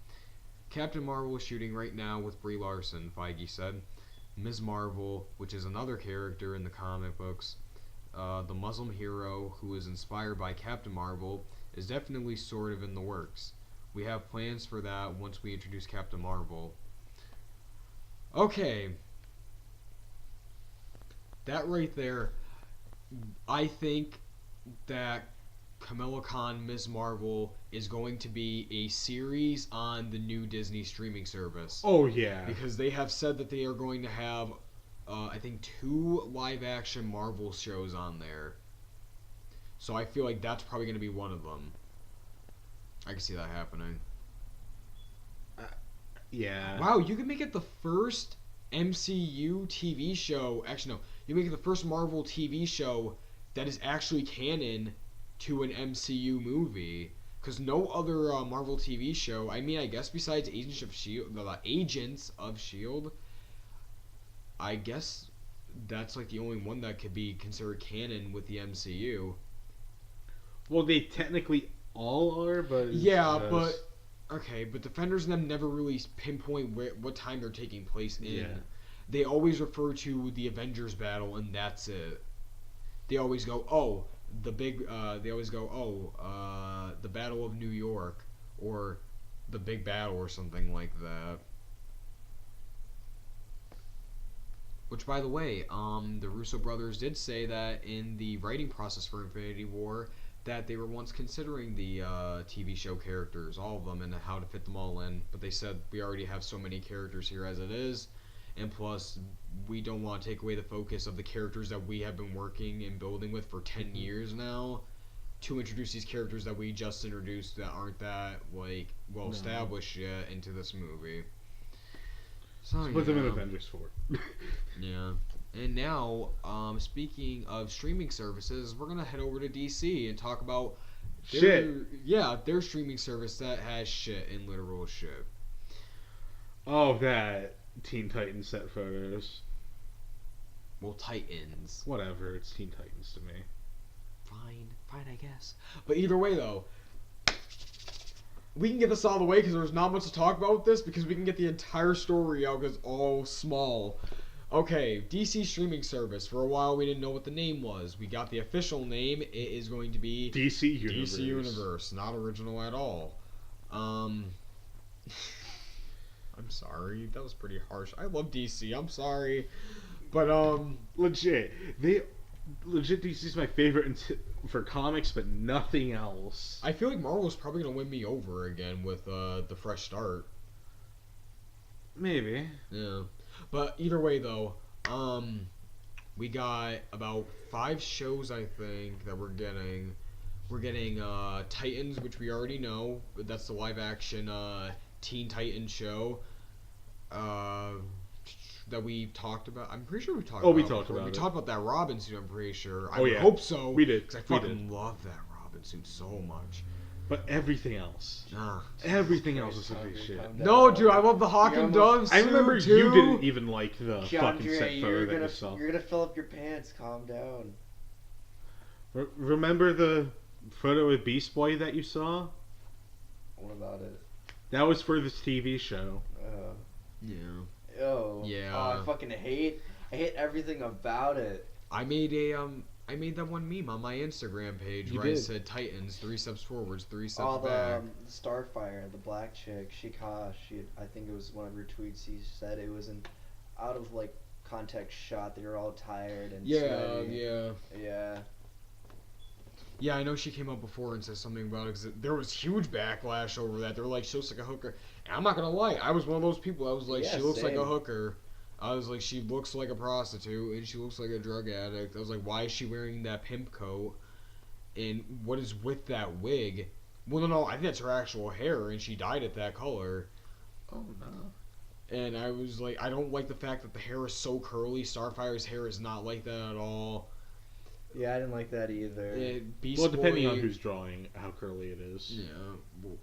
[SPEAKER 1] Captain Marvel is shooting right now with Brie Larson, Feige said. Ms. Marvel, which is another character in the comic books, the Muslim hero who is inspired by Captain Marvel, is definitely sort of in the works. We have plans for that once we introduce Captain Marvel. Okay. That right there, I think that Kamala Khan, Ms. Marvel is going to be a series on the new Disney streaming service.
[SPEAKER 2] Oh, yeah.
[SPEAKER 1] Because they have said that they are going to have, I think, 2 live-action Marvel shows on there. So I feel like that's probably going to be one of them. I can see that happening.
[SPEAKER 2] Yeah.
[SPEAKER 1] Wow, you can make it the first MCU TV show. Actually, no. You make it the first Marvel TV show that is actually canon to an MCU movie. Because no other Marvel TV show, I mean, I guess besides Agents of S.H.I.E.L.D., I guess that's like the only one that could be considered canon with the MCU.
[SPEAKER 2] Well, they technically all are, but...
[SPEAKER 1] Yeah, but... Okay, but Defenders and them never really pinpoint what time they're taking place in. Yeah. They always refer to the Avengers battle, and that's it. They always go, oh... the Battle of New York, or the Big Battle, or something like that. Which, by the way, the Russo brothers did say that in the writing process for Infinity War, that they were once considering the TV show characters, all of them, and how to fit them all in. But they said we already have so many characters here as it is, and plus we don't want to take away the focus of the characters that we have been working and building with for 10 years now, to introduce these characters that we just introduced that aren't that well established yet into this movie. So
[SPEAKER 2] put them in Avengers 4.
[SPEAKER 1] Yeah. And now, speaking of streaming services, we're gonna head over to DC and talk about their streaming service that has shit in literal shit.
[SPEAKER 2] Oh, that Teen Titans set photos.
[SPEAKER 1] Well, Titans.
[SPEAKER 2] Whatever, it's Teen Titans to me.
[SPEAKER 1] Fine, I guess. But either way, though, we can get this out of the way because there's not much to talk about with this, because we can get the entire story out because it's all small. Okay, DC streaming service. For a while, we didn't know what the name was. We got the official name. It is going to be
[SPEAKER 2] DC Universe.
[SPEAKER 1] DC Universe. Not original at all. I'm sorry. That was pretty harsh. I love DC. I'm sorry. But,
[SPEAKER 2] Legit, DC's my favorite for comics, but nothing else.
[SPEAKER 1] I feel like Marvel's probably going to win me over again with the fresh start.
[SPEAKER 2] Maybe.
[SPEAKER 1] Yeah. But either way, though, we got about 5 shows, I think, that we're getting. We're getting Titans, which we already know. That's the live-action Teen Titans show that we talked about. I'm pretty sure we talked about it.
[SPEAKER 2] We talked about it.
[SPEAKER 1] We talked about that Robin suit, I'm pretty sure.
[SPEAKER 2] Oh,
[SPEAKER 1] I hope so.
[SPEAKER 2] We did.
[SPEAKER 1] Because I fucking love that Robin suit so much.
[SPEAKER 2] But everything else.
[SPEAKER 1] Nah.
[SPEAKER 2] Everything else is a piece of shit.
[SPEAKER 1] No, dude, I love the Hawk and Dove suit,
[SPEAKER 2] I remember
[SPEAKER 1] too.
[SPEAKER 2] you didn't even like the
[SPEAKER 3] Keondre,
[SPEAKER 2] fucking set photo that you saw.
[SPEAKER 3] You're gonna fill up your pants. Calm down.
[SPEAKER 2] Remember the photo with Beast Boy that you saw?
[SPEAKER 3] What about it?
[SPEAKER 2] That was for this TV show.
[SPEAKER 1] Yeah.
[SPEAKER 3] Oh.
[SPEAKER 1] Yeah.
[SPEAKER 3] Oh, I hate everything about it.
[SPEAKER 1] I made that one meme on my Instagram page where I said Titans, 3 steps forwards, 3 steps back.
[SPEAKER 3] The Starfire, the black chick, I think it was one of her tweets. She said it was an out of context shot. They were all tired and sweaty.
[SPEAKER 1] Yeah, I know she came up before and said something about it, because there was huge backlash over that. They were like, she looks like a hooker. And I'm not gonna lie, I was one of those people. I was like, she looks like a hooker. I was like, she looks like a prostitute, and she looks like a drug addict. I was like, why is she wearing that pimp coat? And what is with that wig? Well, no, I think that's her actual hair, and she dyed it that color.
[SPEAKER 2] Oh, no.
[SPEAKER 1] And I was like, I don't like the fact that the hair is so curly. Starfire's hair is not like that at all.
[SPEAKER 3] Yeah, I didn't like that either.
[SPEAKER 2] Depending on who's drawing, how curly it is.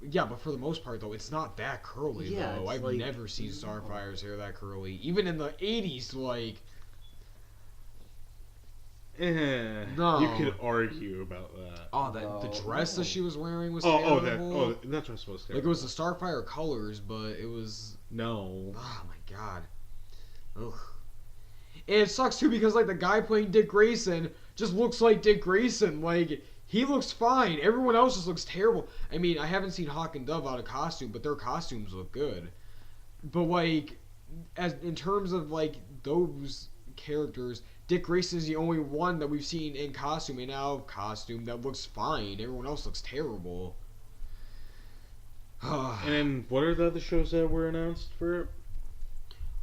[SPEAKER 1] Yeah, but for the most part, though, it's not that curly, though. I've never seen Starfire's hair that curly. Even in the 80s,
[SPEAKER 2] No. You could argue about that.
[SPEAKER 1] Oh, the dress that she was wearing was terrible.
[SPEAKER 2] That dress was terrible.
[SPEAKER 1] Like, it was the Starfire colors, but it was...
[SPEAKER 2] No.
[SPEAKER 1] Oh, my God. Ugh. And it sucks, too, because, the guy playing Dick Grayson just looks like Dick Grayson. He looks fine. Everyone else just looks terrible. I mean, I haven't seen Hawk and Dove out of costume, but their costumes look good. But, in terms of, those characters, Dick Grayson is the only one that we've seen in costume and out of costume that looks fine. Everyone else looks terrible.
[SPEAKER 2] And then, what are the other shows that were announced for it?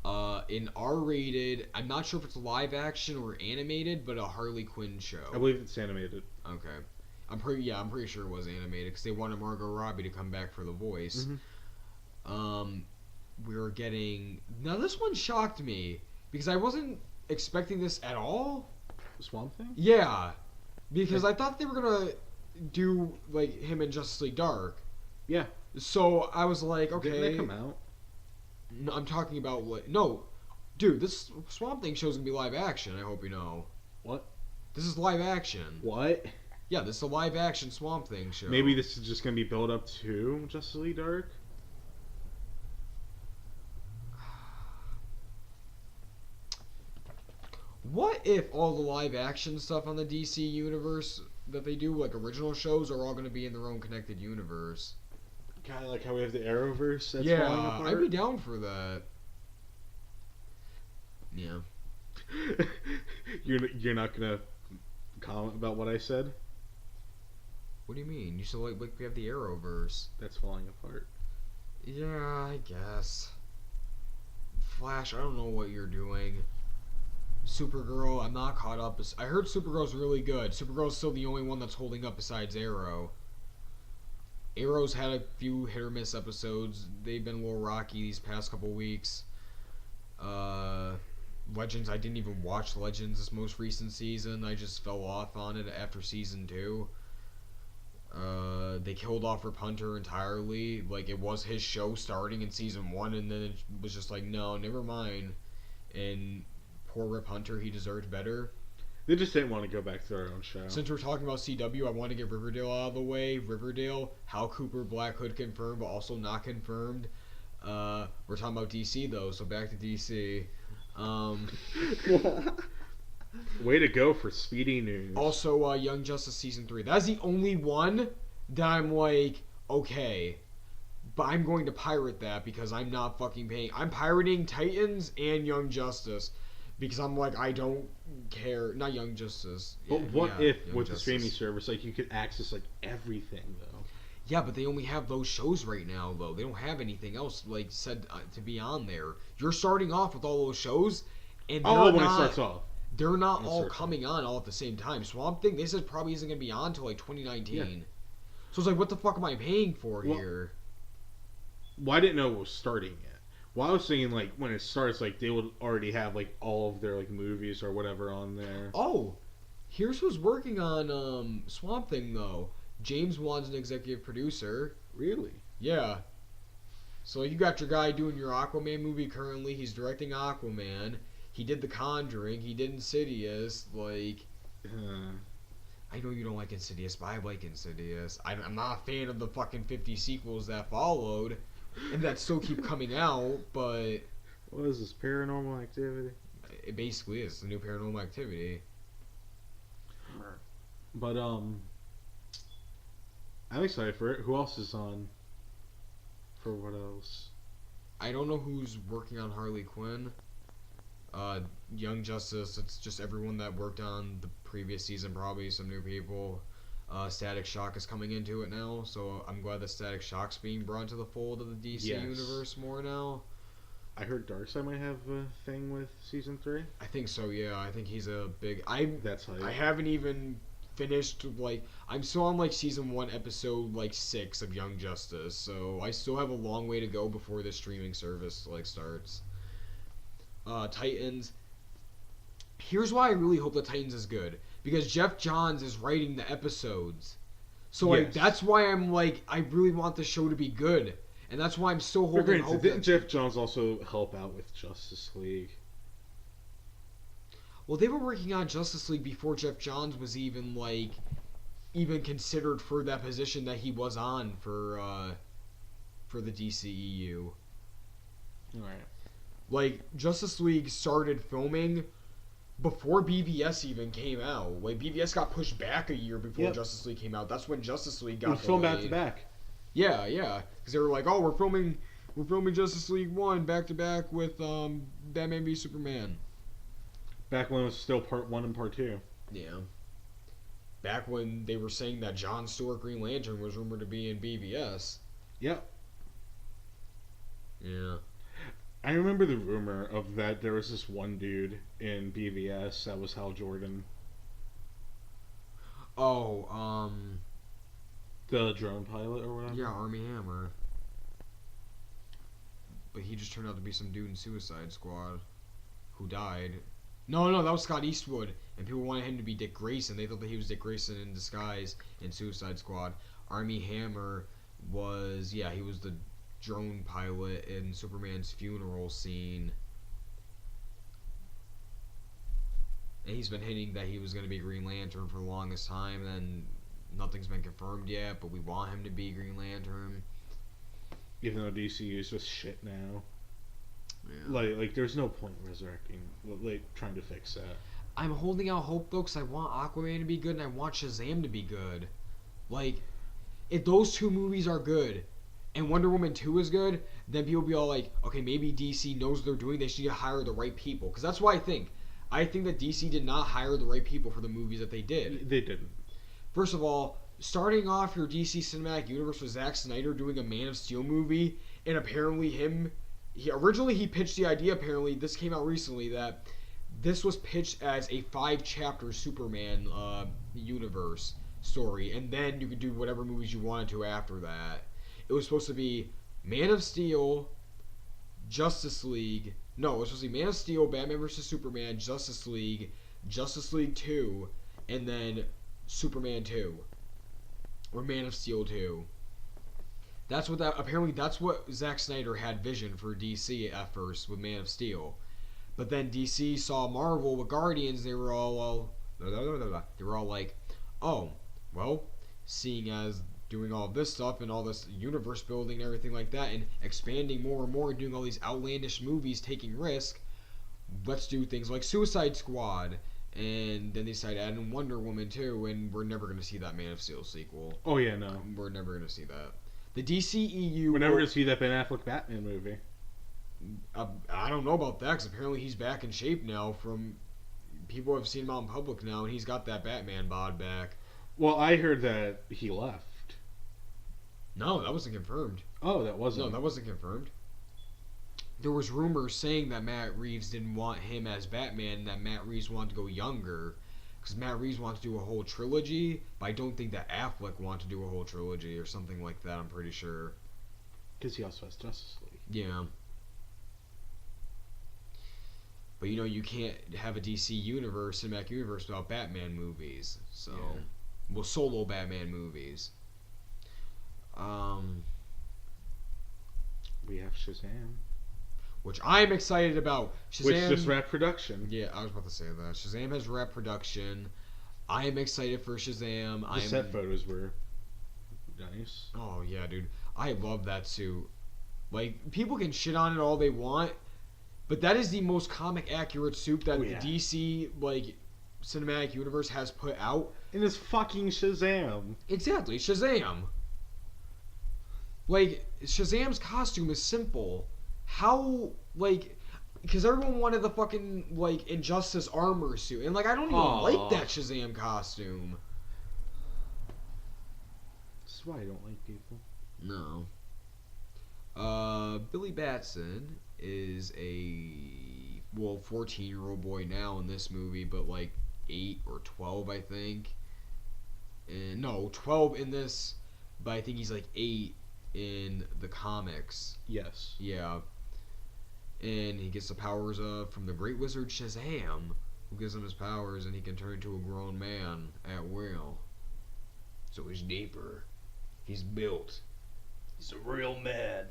[SPEAKER 1] An R-rated, I'm not sure if it's live action or animated, but a Harley Quinn show.
[SPEAKER 2] I believe it's animated.
[SPEAKER 1] Okay. I'm pretty sure it was animated, because they wanted Margot Robbie to come back for the voice.
[SPEAKER 2] Mm-hmm.
[SPEAKER 1] We're getting... Now, this one shocked me, because I wasn't expecting this at all.
[SPEAKER 2] Swamp Thing?
[SPEAKER 1] Yeah. Because I thought they were going to do, him in Justice League Dark.
[SPEAKER 2] Yeah.
[SPEAKER 1] So, I was like, okay...
[SPEAKER 2] Didn't they come out?
[SPEAKER 1] No, I'm talking about no, dude. This Swamp Thing show's gonna be live action. I hope you know.
[SPEAKER 2] What?
[SPEAKER 1] This is live action.
[SPEAKER 2] What?
[SPEAKER 1] Yeah, this is a live action Swamp Thing show.
[SPEAKER 2] Maybe this is just gonna be built up to Justice League Dark.
[SPEAKER 1] What if all the live action stuff on the DC universe that they do, original shows, are all gonna be in their own connected universe?
[SPEAKER 2] Kind of like how we have the Arrowverse that's
[SPEAKER 1] yeah,
[SPEAKER 2] falling apart.
[SPEAKER 1] I'd be down for that. Yeah.
[SPEAKER 2] You're not gonna comment about what I said?
[SPEAKER 1] What do you mean? You said like we have the Arrowverse.
[SPEAKER 2] That's falling apart.
[SPEAKER 1] Yeah, I guess. Flash, I don't know what you're doing. Supergirl, I'm not caught up. I heard Supergirl's really good. Supergirl's still the only one that's holding up besides Arrow. Arrow's had a few hit or miss episodes. They've been a little rocky these past couple weeks. Legends, I didn't even watch Legends this most recent season. I just fell off on it after season 2. They killed off Rip Hunter entirely. Like, it was his show starting in season 1, and then it was just like, no, never mind. And poor Rip Hunter, he deserved better.
[SPEAKER 2] They just didn't want to go back to their own show.
[SPEAKER 1] Since we're talking about CW, I want to get Riverdale out of the way. Riverdale, Hal Cooper, Black Hood confirmed, but also not confirmed. We're talking about DC, though, so back to DC.
[SPEAKER 2] Way to go for speedy news.
[SPEAKER 1] Also, Young Justice Season 3. That's the only one that I'm like, okay. But I'm going to pirate that because I'm not fucking paying. I'm pirating Titans and Young Justice because I'm like, I don't care. Not Young Justice.
[SPEAKER 2] But what if
[SPEAKER 1] Young
[SPEAKER 2] with
[SPEAKER 1] Justice.
[SPEAKER 2] the streaming service, like, you could access like everything though?
[SPEAKER 1] Yeah, but they only have those shows right now, though. They don't have anything else like said to be on there. You're starting off with all those shows, and
[SPEAKER 2] when it starts off.
[SPEAKER 1] They're not all coming on all at the same time. Swamp Thing, they said probably isn't going to be on until like 2019. Yeah. So it's like, what the fuck am I paying for here?
[SPEAKER 2] Well, I didn't know it was starting yet. Well, I was thinking like when it starts, like they would already have like all of their like movies or whatever on there.
[SPEAKER 1] Oh, here's who's working on Swamp Thing though. James Wan's an executive producer.
[SPEAKER 2] Really?
[SPEAKER 1] Yeah. So you got your guy doing your Aquaman movie currently. He's directing Aquaman. He did The Conjuring. He did Insidious. Like, I know you don't like Insidious, but I like Insidious. I'm not a fan of the fucking 50 sequels that followed, and that still keep coming out, but...
[SPEAKER 2] What is this, Paranormal Activity?
[SPEAKER 1] It basically is. The new Paranormal Activity.
[SPEAKER 2] But, I'm excited for it. Who else is on? For what else?
[SPEAKER 1] I don't know who's working on Harley Quinn. Young Justice, it's just everyone that worked on the previous season, probably some new people. Static Shock is coming into it now, so I'm glad that Static Shock's being brought to the fold of the DC universe more now.
[SPEAKER 2] I heard Darkseid might have a thing with season 3.
[SPEAKER 1] I think so, yeah. I think he's a big...
[SPEAKER 2] That's hype.
[SPEAKER 1] I haven't even finished, like... I'm still on, like, season 1, episode, like, 6 of Young Justice, so I still have a long way to go before this streaming service, like, starts. Titans. Here's why I really hope that Titans is good. Because Jeff Johns is writing the episodes. So, like, that's why I'm like, I really want the show to be good. And that's why I'm still holding hope.
[SPEAKER 2] Didn't Jeff Johns also help out with Justice League?
[SPEAKER 1] Well, they were working on Justice League before Jeff Johns was even, like, even considered for that position that he was on for the DCEU.
[SPEAKER 2] Alright.
[SPEAKER 1] Like, Justice League started filming before BVS even came out. Like, BVS got pushed back a year before Justice League came out. That's when Justice League got
[SPEAKER 2] filmed back to back.
[SPEAKER 1] Yeah, yeah. Because they were like, oh, we're filming Justice League 1 back to back with Batman v Superman.
[SPEAKER 2] Back when it was still part 1 and part 2.
[SPEAKER 1] Yeah. Back when they were saying that Jon Stewart Green Lantern was rumored to be in BVS.
[SPEAKER 2] Yep.
[SPEAKER 1] Yeah.
[SPEAKER 2] I remember the rumor of that there was this one dude in BVS that was Hal Jordan.
[SPEAKER 1] Oh,
[SPEAKER 2] the drone pilot or whatever?
[SPEAKER 1] Yeah, Armie Hammer. But he just turned out to be some dude in Suicide Squad who died. No, that was Scott Eastwood. And people wanted him to be Dick Grayson. They thought that he was Dick Grayson in disguise in Suicide Squad. Armie Hammer was, he was the drone pilot in Superman's funeral scene. And he's been hinting that he was going to be Green Lantern for the longest time, and nothing's been confirmed yet, but we want him to be Green Lantern.
[SPEAKER 2] Even though DCU is just shit now.
[SPEAKER 1] Yeah.
[SPEAKER 2] Like there's no point in resurrecting, like, trying to fix that.
[SPEAKER 1] I'm holding out hope, though, because I want Aquaman to be good, and I want Shazam to be good. Like, if those two movies are good, and Wonder Woman 2 is good, then people will be all like, okay, maybe DC knows what they're doing, they should hire the right people. Because that's what I think. I think that DC did not hire the right people for the movies that they did.
[SPEAKER 2] They didn't.
[SPEAKER 1] First of all, starting off your DC Cinematic Universe with Zack Snyder doing a Man of Steel movie, and apparently he pitched the idea, apparently, this came out recently, that this was pitched as a 5-chapter Superman universe story, and then you could do whatever movies you wanted to after that. It was supposed to be Man of Steel, Justice League. No, it was supposed to be Man of Steel, Batman vs. Superman, Justice League 2, and then Superman 2. Or Man of Steel 2. Apparently that's what Zack Snyder had vision for DC at first with Man of Steel. But then DC saw Marvel with Guardians, they were all like, oh, well, seeing as doing all this stuff and all this universe building and everything like that and expanding more and more, doing all these outlandish movies, taking risk, let's do things like Suicide Squad. And then they decided to add in Wonder Woman too, and we're never going to see that Man of Steel sequel.
[SPEAKER 2] Oh yeah, no.
[SPEAKER 1] We're never going to see that. The DCEU...
[SPEAKER 2] We're never going to see that Ben Affleck Batman movie.
[SPEAKER 1] I don't know about that, because apparently he's back in shape now from... People have seen him out in public now, and he's got that Batman bod back.
[SPEAKER 2] Well, I heard that he left.
[SPEAKER 1] No, that wasn't confirmed.
[SPEAKER 2] Oh, that wasn't?
[SPEAKER 1] No, that wasn't confirmed. There was rumors saying that Matt Reeves didn't want him as Batman, that Matt Reeves wanted to go younger, because Matt Reeves wanted to do a whole trilogy, but I don't think that Affleck wanted to do a whole trilogy or something like that, I'm pretty sure.
[SPEAKER 2] Because he also has Justice League.
[SPEAKER 1] Yeah. But you can't have a DC universe, cinematic universe, without Batman movies. So, yeah. Well, solo Batman movies.
[SPEAKER 2] We have Shazam.
[SPEAKER 1] Which I'm excited about. Shazam,
[SPEAKER 2] which just wrapped production.
[SPEAKER 1] Yeah, I was about to say that. Shazam has wrapped production. I am excited for Shazam.
[SPEAKER 2] The set photos were nice.
[SPEAKER 1] Oh, yeah, dude. I love that suit. Like, people can shit on it all they want, but that is the most comic accurate suit that the DC, like, cinematic universe has put out.
[SPEAKER 2] And it's fucking Shazam.
[SPEAKER 1] Exactly, Shazam. Like, Shazam's costume is simple. How, like, because everyone wanted the fucking, like, Injustice armor suit. And, like, I don't even like that Shazam costume.
[SPEAKER 2] This is why I don't like people.
[SPEAKER 1] No. Billy Batson is a, 14-year-old boy now in this movie, but, like, 8 or 12, I think. And, no, 12 in this, but I think he's, like, 8 in the comics.
[SPEAKER 2] Yes.
[SPEAKER 1] Yeah. And he gets the powers from the great wizard Shazam, who gives him his powers, and he can turn into a grown man at will. So he's deeper. He's built.
[SPEAKER 3] He's a real man.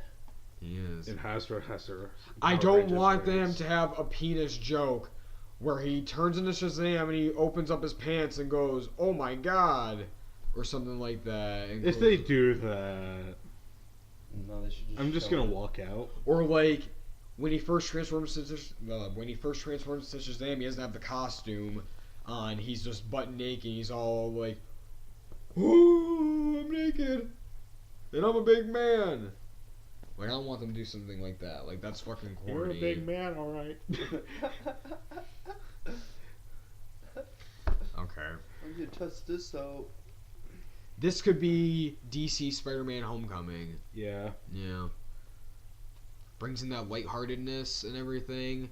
[SPEAKER 1] He is.
[SPEAKER 2] And Hasbro has to...
[SPEAKER 1] I don't want them to have a penis joke where he turns into Shazam and he opens up his pants and goes, "Oh my god," or something like that. And
[SPEAKER 2] if they do that...
[SPEAKER 3] No, they should just
[SPEAKER 2] I'm just gonna walk out.
[SPEAKER 1] Or like... When he first transforms to Shazam, he doesn't have the costume on. He's just butt naked. He's all like, "Ooh, I'm naked, and I'm a big man." Like, I don't want them to do something like that. Like, that's fucking corny.
[SPEAKER 2] You're a big man, all right.
[SPEAKER 1] Okay.
[SPEAKER 3] I'm gonna test this out.
[SPEAKER 1] This could be DC Spider-Man Homecoming.
[SPEAKER 2] Yeah.
[SPEAKER 1] Yeah. Brings in that lightheartedness and everything.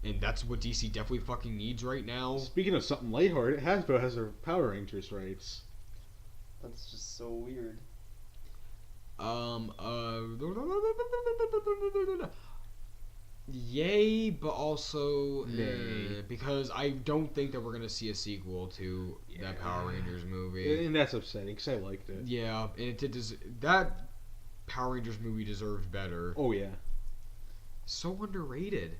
[SPEAKER 1] And that's what DC definitely fucking needs right now.
[SPEAKER 2] Speaking of something lighthearted, Hasbro has their Power Rangers rights.
[SPEAKER 3] That's just so weird.
[SPEAKER 1] Yay, but also because I don't think that we're gonna see a sequel to that Power Rangers movie.
[SPEAKER 2] And that's upsetting because I liked it.
[SPEAKER 1] Yeah, and it did. That Power Rangers movie deserved better.
[SPEAKER 2] Oh yeah,
[SPEAKER 1] so underrated.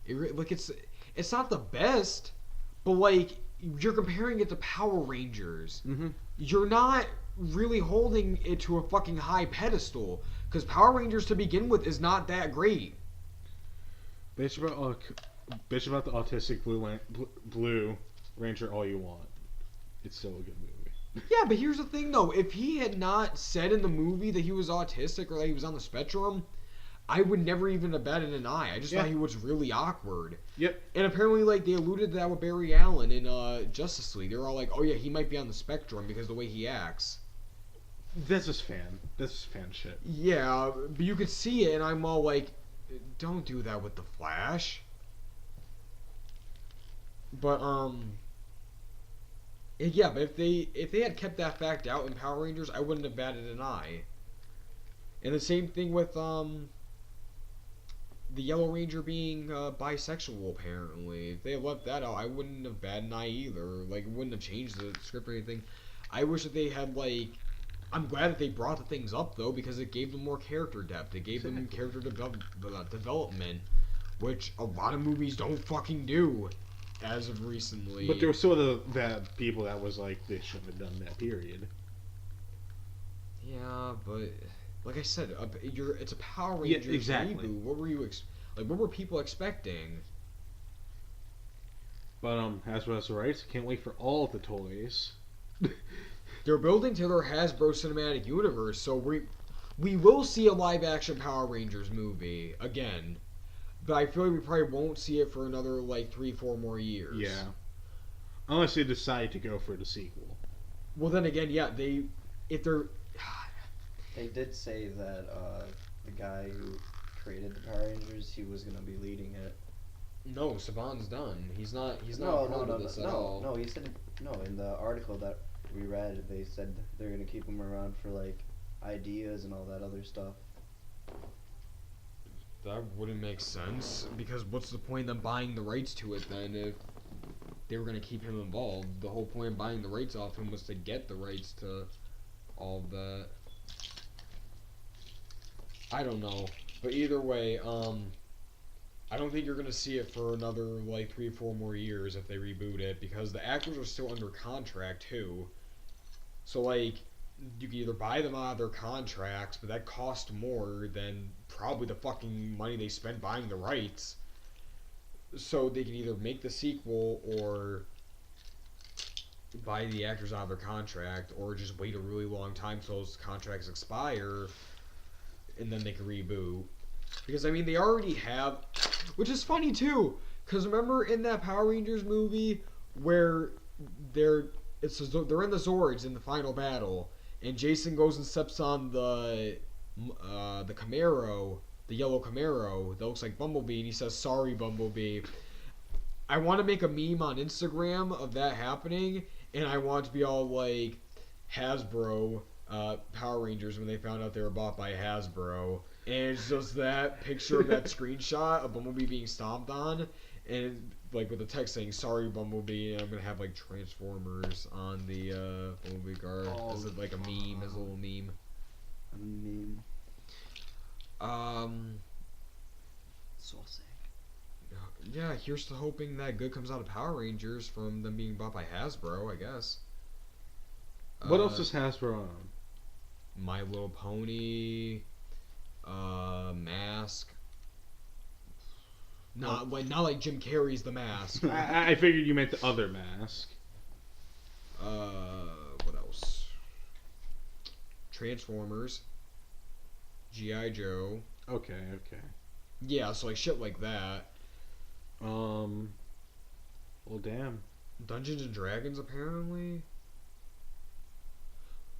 [SPEAKER 1] It's not the best, but like you're comparing it to Power Rangers.
[SPEAKER 2] Mm-hmm.
[SPEAKER 1] You're not really holding it to a fucking high pedestal because Power Rangers to begin with is not that great.
[SPEAKER 2] Bitch about the autistic blue Ranger all you want. It's still a good movie.
[SPEAKER 1] Yeah, but here's the thing though. If he had not said in the movie that he was autistic or that he was on the spectrum, I would never even have batted an eye. I just thought he was really awkward.
[SPEAKER 2] Yep.
[SPEAKER 1] And apparently, like, they alluded to that with Barry Allen in Justice League. They were all like, oh yeah, he might be on the spectrum because of the way he acts.
[SPEAKER 2] That's just fan shit.
[SPEAKER 1] Yeah, but you could see it, and I'm all like, don't do that with the Flash. But yeah, but if they had kept that fact out in Power Rangers, I wouldn't have batted an eye. And the same thing with the Yellow Ranger being bisexual. Apparently, if they had left that out, I wouldn't have batted an eye either. Like, it wouldn't have changed the script or anything. I wish that they had like. I'm glad that they brought the things up though, because it gave them more character depth. It gave them character development, which a lot of movies don't fucking do, as of recently.
[SPEAKER 2] But there were still that people that was like, they shouldn't have done that. Period.
[SPEAKER 1] Yeah, but like I said, it's a Power Rangers
[SPEAKER 2] exactly.
[SPEAKER 1] reboot. What were you what were people expecting?
[SPEAKER 2] But Hasbro has the rights. Can't wait for all of the toys.
[SPEAKER 1] They're building to their Hasbro Cinematic Universe, so we will see a live-action Power Rangers movie again. But I feel like we probably won't see it for another, like, 3-4 more years.
[SPEAKER 2] Yeah. Unless they decide to go for the sequel.
[SPEAKER 1] Well, then again, yeah, They
[SPEAKER 3] did say that the guy who created the Power Rangers, he was going to be leading it.
[SPEAKER 1] No, Saban's done. He's not part of this at all.
[SPEAKER 3] No, he said, in the article that we read, they said they're going to keep him around for, like, ideas and all that other stuff.
[SPEAKER 1] That wouldn't make sense, because what's the point of them buying the rights to it then if they were going to keep him involved? The whole point of buying the rights off him was to get the rights to all of that. I don't know. But either way, I don't think you're going to see it for another, like, 3-4 more years if they reboot it, because the actors are still under contract, too. So, like, you can either buy them out of their contracts, but that costs more than probably the fucking money they spent buying the rights. So they can either make the sequel or buy the actors out of their contract, or just wait a really long time till those contracts expire, and then they can reboot. Because, I mean, they already have... Which is funny, too, because remember in that Power Rangers movie where they're in the Zords in the final battle, and Jason goes and steps on the Camaro, the yellow Camaro that looks like Bumblebee, and he says, "Sorry, Bumblebee." I want to make a meme on Instagram of that happening, and I want it to be all like Hasbro Power Rangers when they found out they were bought by Hasbro. And it's just that picture of that screenshot of Bumblebee being stomped on, and like with the text saying "Sorry, Bumblebee," and I'm gonna have like Transformers on the Bumblebee card. As like a meme, as a little meme.
[SPEAKER 3] A meme. So sick.
[SPEAKER 1] Yeah, here's to hoping that good comes out of Power Rangers from them being bought by Hasbro, I guess.
[SPEAKER 2] What else is Hasbro on?
[SPEAKER 1] My Little Pony. Mask. Not like Jim Carrey's The Mask.
[SPEAKER 2] I figured you meant the other Mask.
[SPEAKER 1] What else? Transformers. G.I. Joe.
[SPEAKER 2] Okay.
[SPEAKER 1] Yeah, so like shit like that.
[SPEAKER 2] Well, damn.
[SPEAKER 1] Dungeons and Dragons, apparently.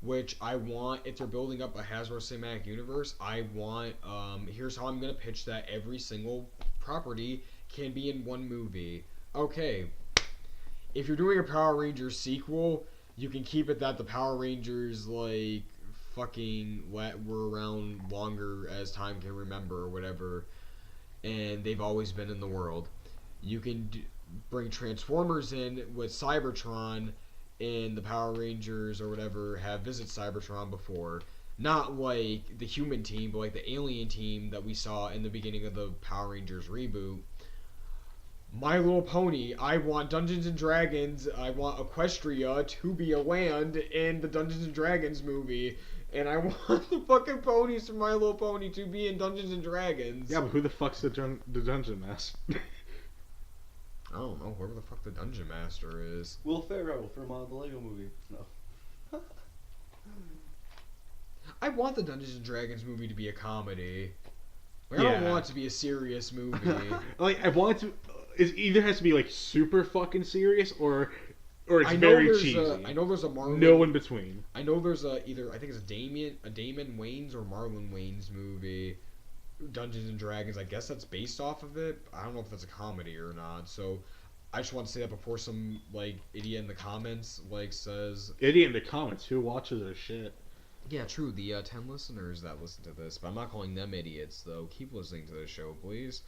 [SPEAKER 1] Which I want, if they're building up a Hasbro Cinematic Universe, I want, here's how I'm going to pitch that every single property can be in one movie. Okay, if you're doing a Power Rangers sequel, you can keep it that the Power Rangers, like, fucking were around longer as time can remember or whatever, and they've always been in the world. You can bring Transformers in with Cybertron, and the Power Rangers or whatever have visited Cybertron before. Not like the human team, but like the alien team that we saw in the beginning of the Power Rangers reboot. My Little Pony, I want Dungeons and Dragons, I want Equestria to be a land in the Dungeons and Dragons movie. And I want the fucking ponies from My Little Pony to be in Dungeons and Dragons.
[SPEAKER 2] Yeah, but who the fuck's the Dungeon Master?
[SPEAKER 1] I don't know, whoever the fuck the Dungeon Master is.
[SPEAKER 3] Will Ferrell from the Lego movie. No.
[SPEAKER 1] I want the Dungeons and Dragons movie to be a comedy. Like, I don't want it to be a serious movie.
[SPEAKER 2] Like, I want it to. It either has to be like super fucking serious or it's very cheesy.
[SPEAKER 1] I know there's a Marlon.
[SPEAKER 2] No in between.
[SPEAKER 1] I know there's either I think it's a Damon Wayans or Marlon Wayans movie, Dungeons and Dragons. I guess that's based off of it. I don't know if that's a comedy or not. So I just want to say that before some like idiot in the comments says
[SPEAKER 2] idiot in the comments. Who watches our shit?
[SPEAKER 1] Yeah, true. The 10 listeners that listen to this, but I'm not calling them idiots though. Keep listening to the show, please.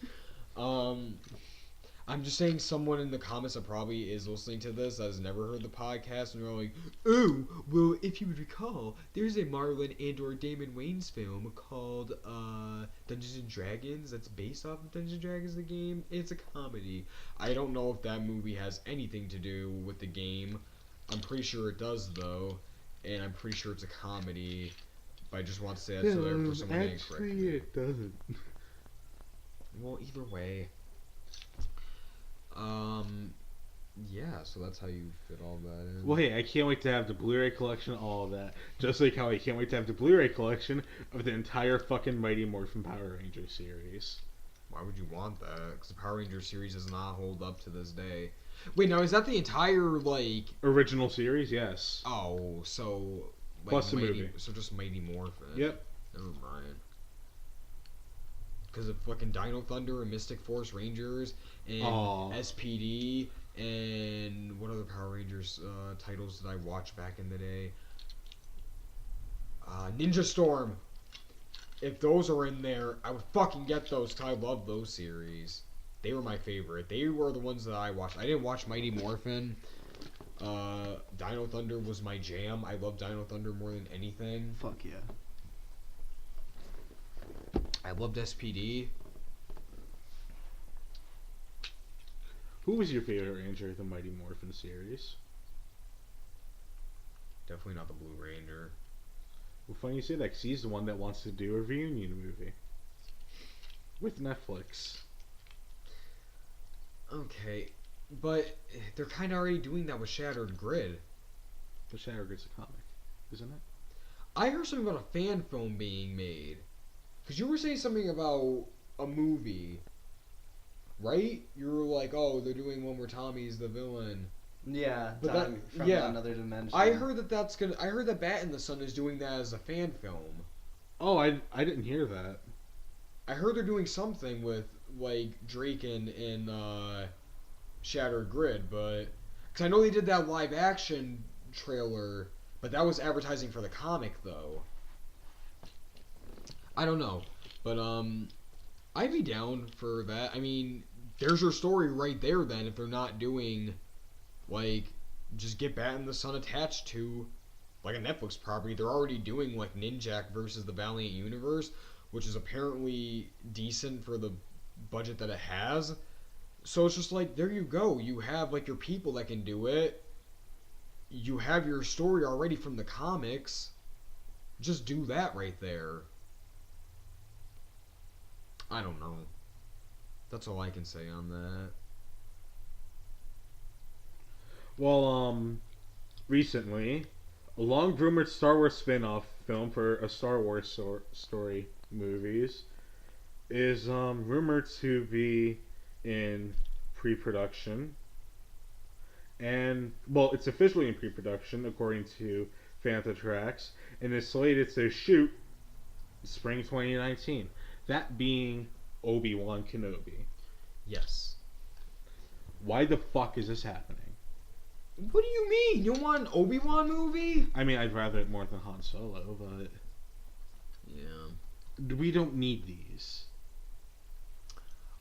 [SPEAKER 1] I'm just saying someone in the comments that probably is listening to this that has never heard the podcast and they're like, oh, well, if you would recall, there's a Marlon and or Damon Wayans film called Dungeons and Dragons that's based off of Dungeons and Dragons, the game. It's a comedy. I don't know if that movie has anything to do with the game. I'm pretty sure it does, though, and I'm pretty sure it's a comedy, but I just want to say that so there for someone to correct me.
[SPEAKER 2] It doesn't.
[SPEAKER 1] Well, either way. Yeah, so that's how you fit all that in.
[SPEAKER 2] Well, hey, I can't wait to have the Blu-ray collection, all of that. Just like how I can't wait to have the Blu-ray collection of the entire fucking Mighty Morphin Power Rangers series.
[SPEAKER 1] Why would you want that? Because the Power Rangers series does not hold up to this day. Wait, now is that the entire, like...
[SPEAKER 2] Original series, yes.
[SPEAKER 1] Oh, so... Like,
[SPEAKER 2] plus the movie.
[SPEAKER 1] So just Mighty Morphin.
[SPEAKER 2] Yep.
[SPEAKER 1] Never mind. Because of fucking Dino Thunder and Mystic Force Rangers and SPD and what other Power Rangers titles did I watch back in the day? Ninja Storm. If those are in there, I would fucking get those because I love those series. They were my favorite. They were the ones that I watched. I didn't watch Mighty Morphin. Dino Thunder was my jam. I love Dino Thunder more than anything.
[SPEAKER 3] Fuck yeah.
[SPEAKER 1] I loved SPD.
[SPEAKER 2] Who was your favorite Ranger of the Mighty Morphin series?
[SPEAKER 1] Definitely not the Blue Ranger.
[SPEAKER 2] Well, funny you say that, because he's the one that wants to do a reunion movie. With Netflix.
[SPEAKER 1] Okay, but they're kind of already doing that with Shattered Grid.
[SPEAKER 2] But Shattered Grid's a comic, isn't it?
[SPEAKER 1] I heard something about a fan film being made. Because you were saying something about a movie, right? You were like, oh, they're doing one where Tommy's the villain.
[SPEAKER 3] Yeah,
[SPEAKER 1] but
[SPEAKER 3] Tommy from another dimension.
[SPEAKER 1] I heard I heard that Bat in the Sun is doing that as a fan film.
[SPEAKER 2] Oh, I didn't hear that.
[SPEAKER 1] I heard they're doing something with, like, Drake and Shattered Grid, but... Because I know they did that live-action trailer, but that was advertising for the comic, though. I don't know, but I'd be down for that. I mean, there's your story right there then if they're not doing, like, just get Bat in the Sun attached to, like, a Netflix property. They're already doing, like, Ninjak versus the Valiant Universe, which is apparently decent for the budget that it has. So it's just like, there you go. You have, like, your people that can do it. You have your story already from the comics. Just do that right there. I don't know. That's all I can say on that.
[SPEAKER 2] Well, recently, a long-rumored Star Wars spin-off film for a Star Wars story movies is rumored to be in pre-production. And, well, it's officially in pre-production, according to Fantha Tracks, and is slated to shoot spring 2019. That being Obi-Wan Kenobi.
[SPEAKER 1] Yes.
[SPEAKER 2] Why the fuck is this happening?
[SPEAKER 1] What do you mean? You want an Obi-Wan movie?
[SPEAKER 2] I mean, I'd rather it more than Han Solo, but...
[SPEAKER 1] Yeah.
[SPEAKER 2] We don't need these.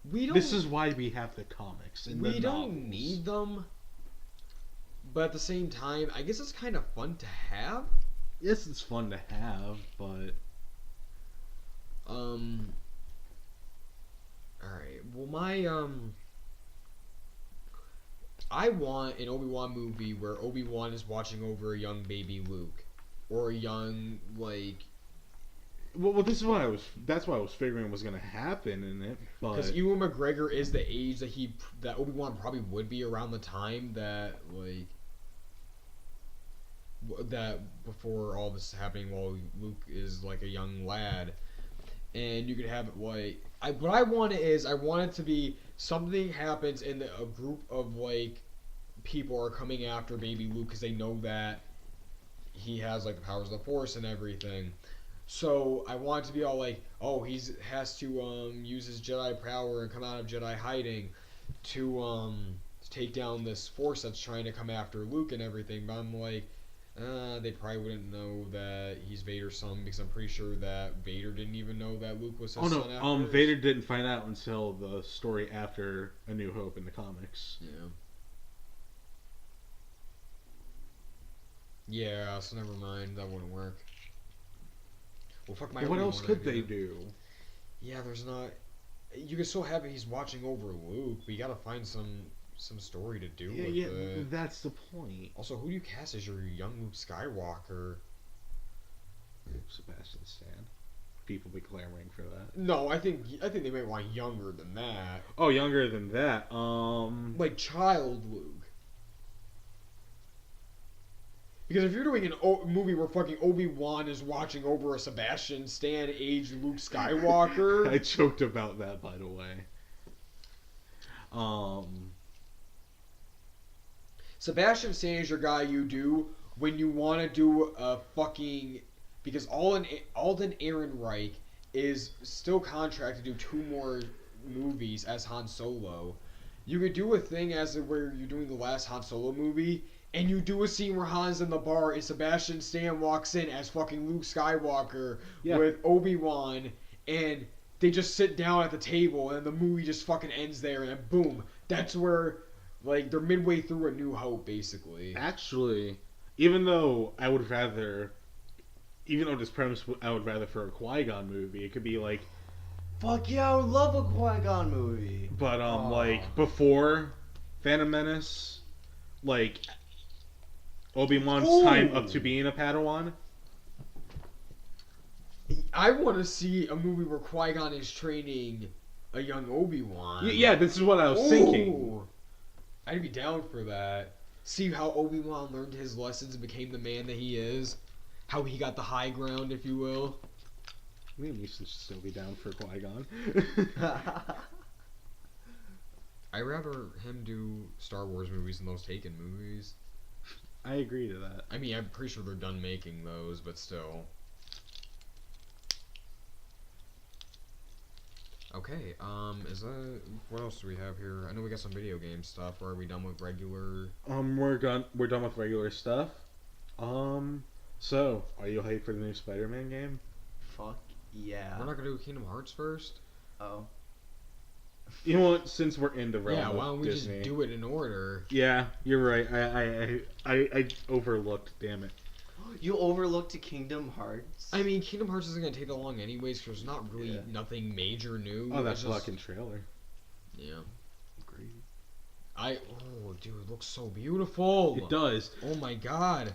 [SPEAKER 1] We don't...
[SPEAKER 2] This is why we have the comics and the novels.
[SPEAKER 1] We don't need them. But at the same time, I guess it's kind of fun to have.
[SPEAKER 2] Yes, it's fun to have, but...
[SPEAKER 1] Alright, well I want an Obi-Wan movie where Obi-Wan is watching over a young baby Luke. Or a young, like...
[SPEAKER 2] Well, that's what I was figuring was gonna happen in it, but...
[SPEAKER 1] Because Ewan McGregor is the age that Obi-Wan probably would be around the time that, like... That before all this is happening while Luke is, like, a young lad. And you could have it, like, what I want is I want it to be something happens and a group of like people are coming after baby Luke because they know that he has like the powers of the Force and everything. So I want it to be all like, oh, has to use his Jedi power and come out of Jedi hiding to take down this Force that's trying to come after Luke and everything. But I'm like, they probably wouldn't know that he's Vader's son because I'm pretty sure that Vader didn't even know that Luke was his son.
[SPEAKER 2] Oh no, Vader didn't find out until the story after A New Hope in the comics.
[SPEAKER 1] Yeah. Yeah, so never mind. That wouldn't work. Well, fuck my.
[SPEAKER 2] What else could they do?
[SPEAKER 1] Yeah, there's not. You can still have it. He's watching over Luke, but you gotta find some story to do with it.
[SPEAKER 2] That's the point.
[SPEAKER 1] Also, who do you cast as your young Luke Skywalker?
[SPEAKER 2] Sebastian Stan. People be clamoring for that.
[SPEAKER 1] No, I think they might want younger than that.
[SPEAKER 2] Oh, younger than that.
[SPEAKER 1] Like child Luke. Because if you're doing a movie where fucking Obi-Wan is watching over a Sebastian Stan aged Luke Skywalker...
[SPEAKER 2] I joked about that, by the way.
[SPEAKER 1] Sebastian Stan is your guy you do when you want to do a fucking... Because Alden Ehrenreich is still contracted to do 2 more movies as Han Solo. You could do a thing as where you're doing the last Han Solo movie... And you do a scene where Han's in the bar and Sebastian Stan walks in as fucking Luke Skywalker with Obi-Wan, and they just sit down at the table and the movie just fucking ends there, and then boom. That's where, like, they're midway through A New Hope, basically.
[SPEAKER 2] Actually, even though this premise I would rather for a Qui-Gon movie, it could be like...
[SPEAKER 3] Fuck yeah, I would love a Qui-Gon movie.
[SPEAKER 2] But, like, before Phantom Menace, like... Obi-Wan's time up to being a Padawan.
[SPEAKER 1] I want to see a movie where Qui-Gon is training a young Obi-Wan.
[SPEAKER 2] Yeah, this is what I was thinking.
[SPEAKER 1] I'd be down for that. See how Obi-Wan learned his lessons and became the man that he is. How he got the high ground, if you will.
[SPEAKER 2] Liam Neeson should still be down for Qui-Gon.
[SPEAKER 1] I'd rather him do Star Wars movies than those Taken movies.
[SPEAKER 2] I agree to that.
[SPEAKER 1] I mean, I'm pretty sure they're done making those, but still. Okay, is that... What else do we have here? I know we got some video game stuff. Or are we done with regular...
[SPEAKER 2] We're done with regular stuff. So, are you hyped for the new Spider-Man game?
[SPEAKER 3] Fuck yeah.
[SPEAKER 1] We're not gonna do Kingdom Hearts first?
[SPEAKER 3] Oh.
[SPEAKER 2] You know what? Since we're in the realm of
[SPEAKER 1] why don't we
[SPEAKER 2] Disney,
[SPEAKER 1] just do it in order?
[SPEAKER 2] Yeah, you're right. I overlooked. Damn it.
[SPEAKER 3] You overlooked Kingdom Hearts?
[SPEAKER 1] I mean, Kingdom Hearts isn't gonna take that long anyways, because there's not really nothing major new.
[SPEAKER 2] Oh, that fucking trailer.
[SPEAKER 1] Yeah.
[SPEAKER 2] Great.
[SPEAKER 1] Oh, dude, it looks so beautiful.
[SPEAKER 2] It does.
[SPEAKER 1] Oh my god.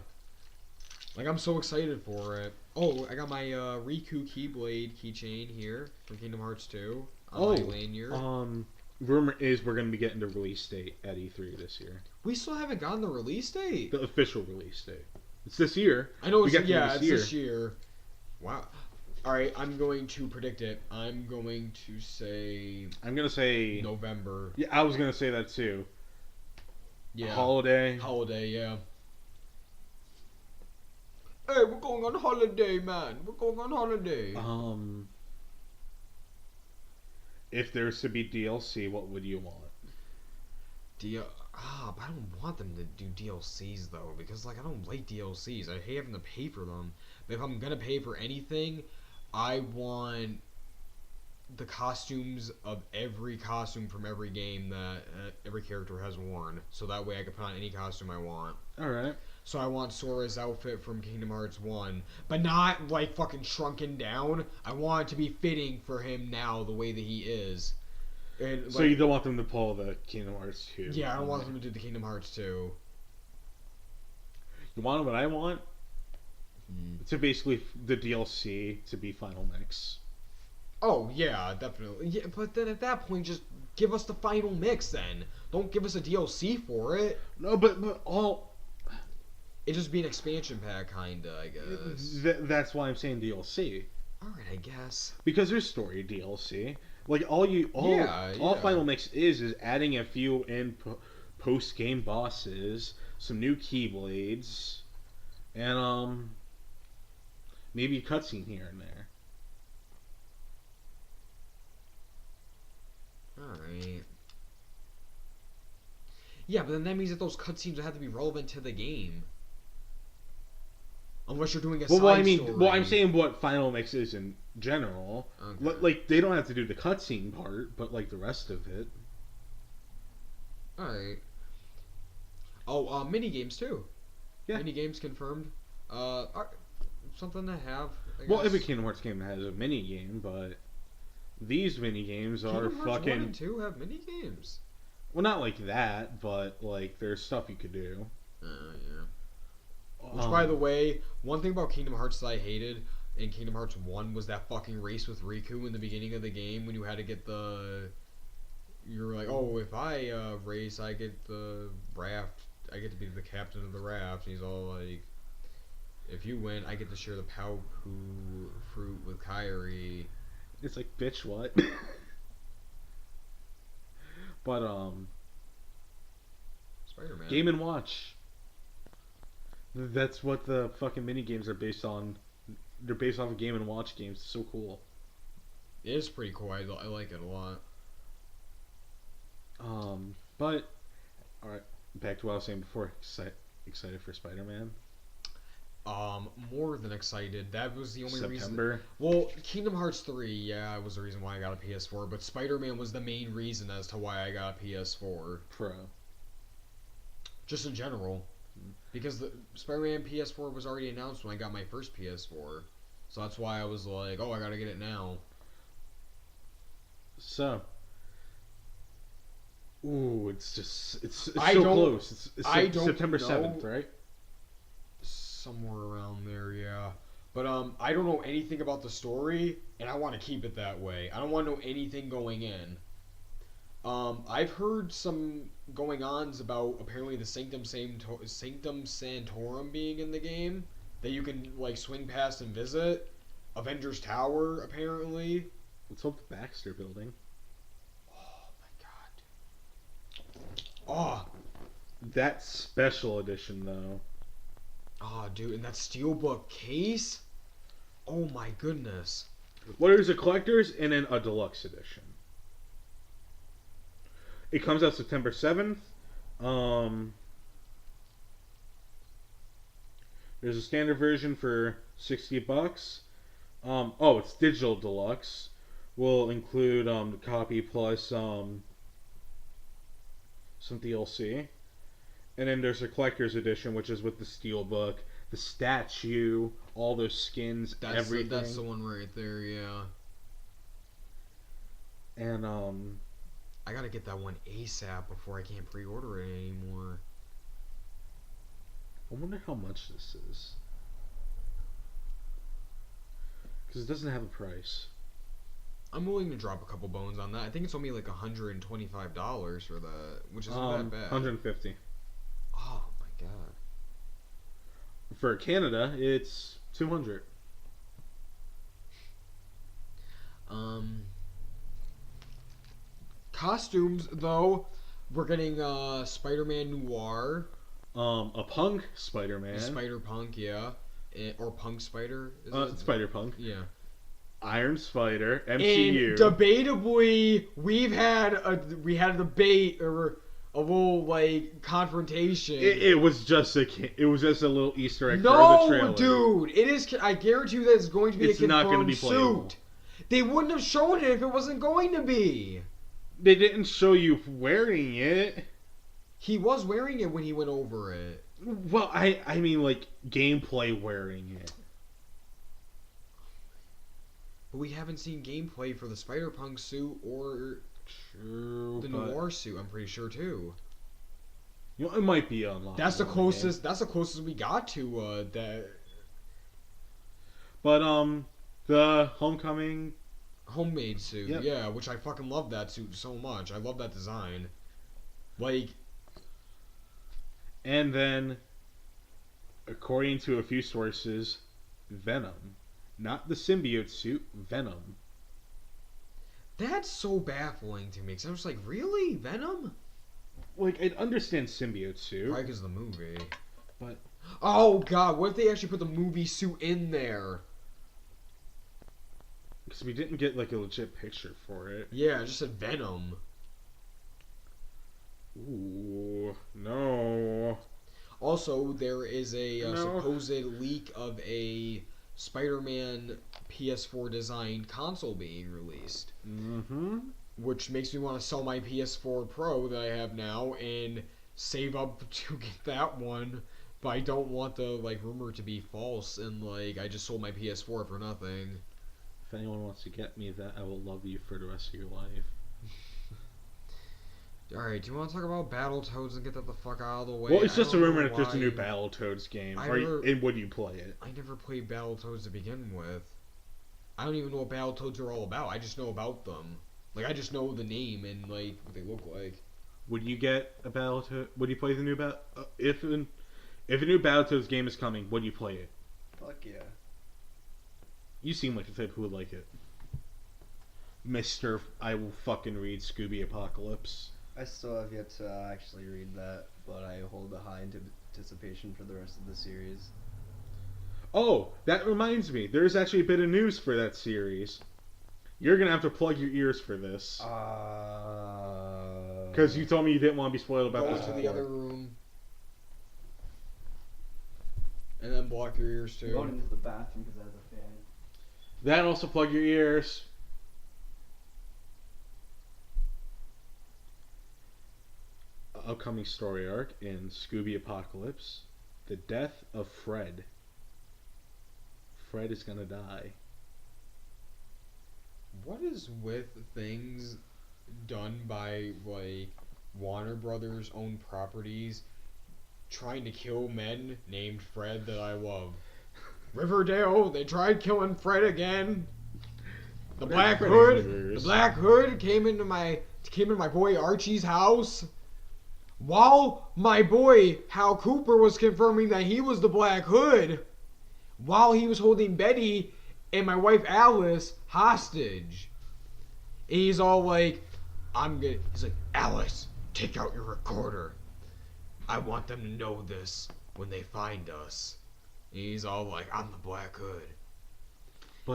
[SPEAKER 1] Like, I'm so excited for it. Oh, I got my Riku Keyblade keychain here from Kingdom Hearts 2. My lanyard.
[SPEAKER 2] Rumor is we're going to be getting the release date at E3 this year.
[SPEAKER 1] We still haven't gotten the release date?
[SPEAKER 2] The official release date. It's this year.
[SPEAKER 1] I know it's this year. Wow. Alright, I'm going to predict it. I'm going to say November.
[SPEAKER 2] Yeah, I was going to say that too.
[SPEAKER 1] Yeah.
[SPEAKER 2] Holiday,
[SPEAKER 1] yeah. Hey, we're going on holiday, man. We're going on holiday.
[SPEAKER 2] If there's to be DLC, what would you want?
[SPEAKER 1] But I don't want them to do DLCs though, because like I don't like DLCs. I hate having to pay for them. But if I'm gonna pay for anything, I want the costumes of every costume from every game that every character has worn. So that way I can put on any costume I want.
[SPEAKER 2] Alright.
[SPEAKER 1] So I want Sora's outfit from Kingdom Hearts 1. But not, like, fucking shrunken down. I want it to be fitting for him now, the way that he is. And,
[SPEAKER 2] so you don't want them to pull the Kingdom Hearts 2?
[SPEAKER 1] Yeah, I don't want them to do the Kingdom Hearts 2.
[SPEAKER 2] You want what I want? To basically, the DLC to be Final Mix.
[SPEAKER 1] Oh, yeah, definitely. Yeah, but then at that point, just give us the Final Mix, then. Don't give us a DLC for it.
[SPEAKER 2] No, but all...
[SPEAKER 1] It'd just be an expansion pack, kinda, I guess.
[SPEAKER 2] That's why I'm saying DLC.
[SPEAKER 1] Alright, I guess.
[SPEAKER 2] Because there's story DLC. Like all Final Mix is adding a few post game bosses, some new keyblades, and maybe a cutscene here and there.
[SPEAKER 1] Alright. Yeah, but then that means that those cutscenes have to be relevant to the game. Unless you're doing a side story.
[SPEAKER 2] Well, I'm saying what Final Mix is in general. Okay. Like, they don't have to do the cutscene part, but, like, the rest of it.
[SPEAKER 1] Alright. Oh, mini games too.
[SPEAKER 2] Yeah.
[SPEAKER 1] Mini games confirmed. Something to have, I guess.
[SPEAKER 2] Well, every Kingdom Hearts game has a mini game, but these mini games are
[SPEAKER 1] Kingdom Hearts
[SPEAKER 2] fucking...
[SPEAKER 1] 1 and 2 have mini games.
[SPEAKER 2] Well, not like that, but, like, there's stuff you could do.
[SPEAKER 1] Yeah. Which, by the way, one thing about Kingdom Hearts that I hated in Kingdom Hearts 1 was that fucking race with Riku in the beginning of the game when you had to get the... You were like, oh, if I race, I get the raft. I get to be the captain of the raft. And he's all like, if you win, I get to share the Pao Poo fruit with Kairi.
[SPEAKER 2] It's like, bitch, what? But,
[SPEAKER 1] Spider-Man.
[SPEAKER 2] Game & Watch. That's what the fucking mini games are based on. They're based off of Game & Watch games. It's so cool.
[SPEAKER 1] It is pretty cool. I like it a lot.
[SPEAKER 2] But, alright, back to what I was saying before. Excited for Spider-Man?
[SPEAKER 1] More than excited. That was the only
[SPEAKER 2] September.
[SPEAKER 1] reason. Well, Kingdom Hearts 3, yeah, was the reason why I got a PS4, but Spider-Man was the main reason as to why I got a PS4
[SPEAKER 2] Pro.
[SPEAKER 1] Just in general. Because the Spider-Man PS4 was already announced when I got my first PS4. So that's why I was like, oh, I gotta get it now.
[SPEAKER 2] So. Ooh, it's so close. It's September 7th, right?
[SPEAKER 1] Somewhere around there, yeah. But I don't know anything about the story, and I want to keep it that way. I don't want to know anything going in. I've heard some going-ons about apparently the Sanctum Sanctorum being in the game that you can like swing past and visit. Avengers Tower, apparently.
[SPEAKER 2] Let's hope the Baxter Building.
[SPEAKER 1] Oh my god. Oh,
[SPEAKER 2] that special edition though.
[SPEAKER 1] Oh, dude, and that steelbook case. Oh my goodness.
[SPEAKER 2] Well, there's a collector's and then a deluxe edition. It comes out September 7th. There's a standard version for $60. It's digital deluxe. Will include the copy plus some DLC. And then there's a collector's edition, which is with the steelbook, the statue, all those skins, everything.
[SPEAKER 1] That's the one right there, yeah.
[SPEAKER 2] And
[SPEAKER 1] I gotta get that one ASAP before I can't pre-order it anymore.
[SPEAKER 2] I wonder how much this is. Because it doesn't have a price.
[SPEAKER 1] I'm willing to drop a couple bones on that. I think it's only like $125 for that, which isn't that bad.
[SPEAKER 2] $150.
[SPEAKER 1] Oh my god.
[SPEAKER 2] For Canada, it's $200.
[SPEAKER 1] Costumes though, we're getting Spider-Man Noir.
[SPEAKER 2] A punk Spider-Man.
[SPEAKER 1] Spider-Punk, yeah. Or Punk Spider.
[SPEAKER 2] Spider-Punk.
[SPEAKER 1] Yeah.
[SPEAKER 2] Iron Spider, MCU.
[SPEAKER 1] And debatably, we had a debate or a little like confrontation.
[SPEAKER 2] It was just a little Easter egg for the trailer.
[SPEAKER 1] No, dude, it is. I guarantee you that it's going to be a confirmed suit. They wouldn't have shown it if it wasn't going to be.
[SPEAKER 2] They didn't show you wearing it.
[SPEAKER 1] He was wearing it when he went over it.
[SPEAKER 2] Well, I mean like gameplay wearing it.
[SPEAKER 1] But we haven't seen gameplay for the Spider-Punk suit or the Noir suit, I'm pretty sure too.
[SPEAKER 2] You know, it might be unlocked.
[SPEAKER 1] That's the closest we got to that.
[SPEAKER 2] But the Homecoming
[SPEAKER 1] homemade suit, yep. Yeah, which I fucking love that suit so much. I love that design. Like,
[SPEAKER 2] and then according to a few sources, Venom. Not the symbiote suit, Venom.
[SPEAKER 1] That's so baffling to me. Because I was like, really? Venom?
[SPEAKER 2] Like, I'd understand symbiote suit.
[SPEAKER 1] Probably because of the movie.
[SPEAKER 2] But...
[SPEAKER 1] Oh, God. What if they actually put the movie suit in there?
[SPEAKER 2] Because we didn't get, like, a legit picture for it.
[SPEAKER 1] Yeah, it just said Venom.
[SPEAKER 2] Ooh, no.
[SPEAKER 1] Also, there is a supposed leak of a Spider-Man PS4 designed console being released.
[SPEAKER 2] Mm-hmm.
[SPEAKER 1] Which makes me want to sell my PS4 Pro that I have now and save up to get that one. But I don't want the rumor to be false and I just sold my PS4 for nothing.
[SPEAKER 2] If anyone wants to get me that, I will love you for the rest of your life.
[SPEAKER 1] Alright, do you want to talk about Battletoads and get that the fuck out of the way?
[SPEAKER 2] Well, it's just a rumor that there's a new Battletoads game. And would you play it?
[SPEAKER 1] I never played Battletoads to begin with. I don't even know what Battletoads are all about. I just know about them. I just know the name and, what they look like.
[SPEAKER 2] Would you get a Battletoads? Would you play the new if a new Battletoads game is coming, would you play it?
[SPEAKER 3] Fuck yeah.
[SPEAKER 2] You seem like the type who would like it. Mr. I will fucking read Scooby Apocalypse.
[SPEAKER 3] I still have yet to actually read that, but I hold a high anticipation for the rest of the series.
[SPEAKER 2] Oh, that reminds me. There's actually a bit of news for that series. You're going to have to plug your ears for this. Because you told me you didn't want to be spoiled about
[SPEAKER 1] this.
[SPEAKER 2] Go
[SPEAKER 1] to the other room. And then block your ears too.
[SPEAKER 3] I'm going into the bathroom because I have a fan.
[SPEAKER 2] Then also plug your ears. Upcoming story arc in Scooby Apocalypse. The death of Fred. Fred is gonna die.
[SPEAKER 1] What is with things done by Warner Brothers owned properties trying to kill men named Fred that I love? Riverdale, they tried killing Fred again. The Black Hood came into my boy Archie's house. While my boy Hal Cooper was confirming that he was the Black Hood, while he was holding Betty and my wife Alice hostage. And he's all like, he's like, Alice, take out your recorder. I want them to know this when they find us. And he's all like, I'm the Black Hood.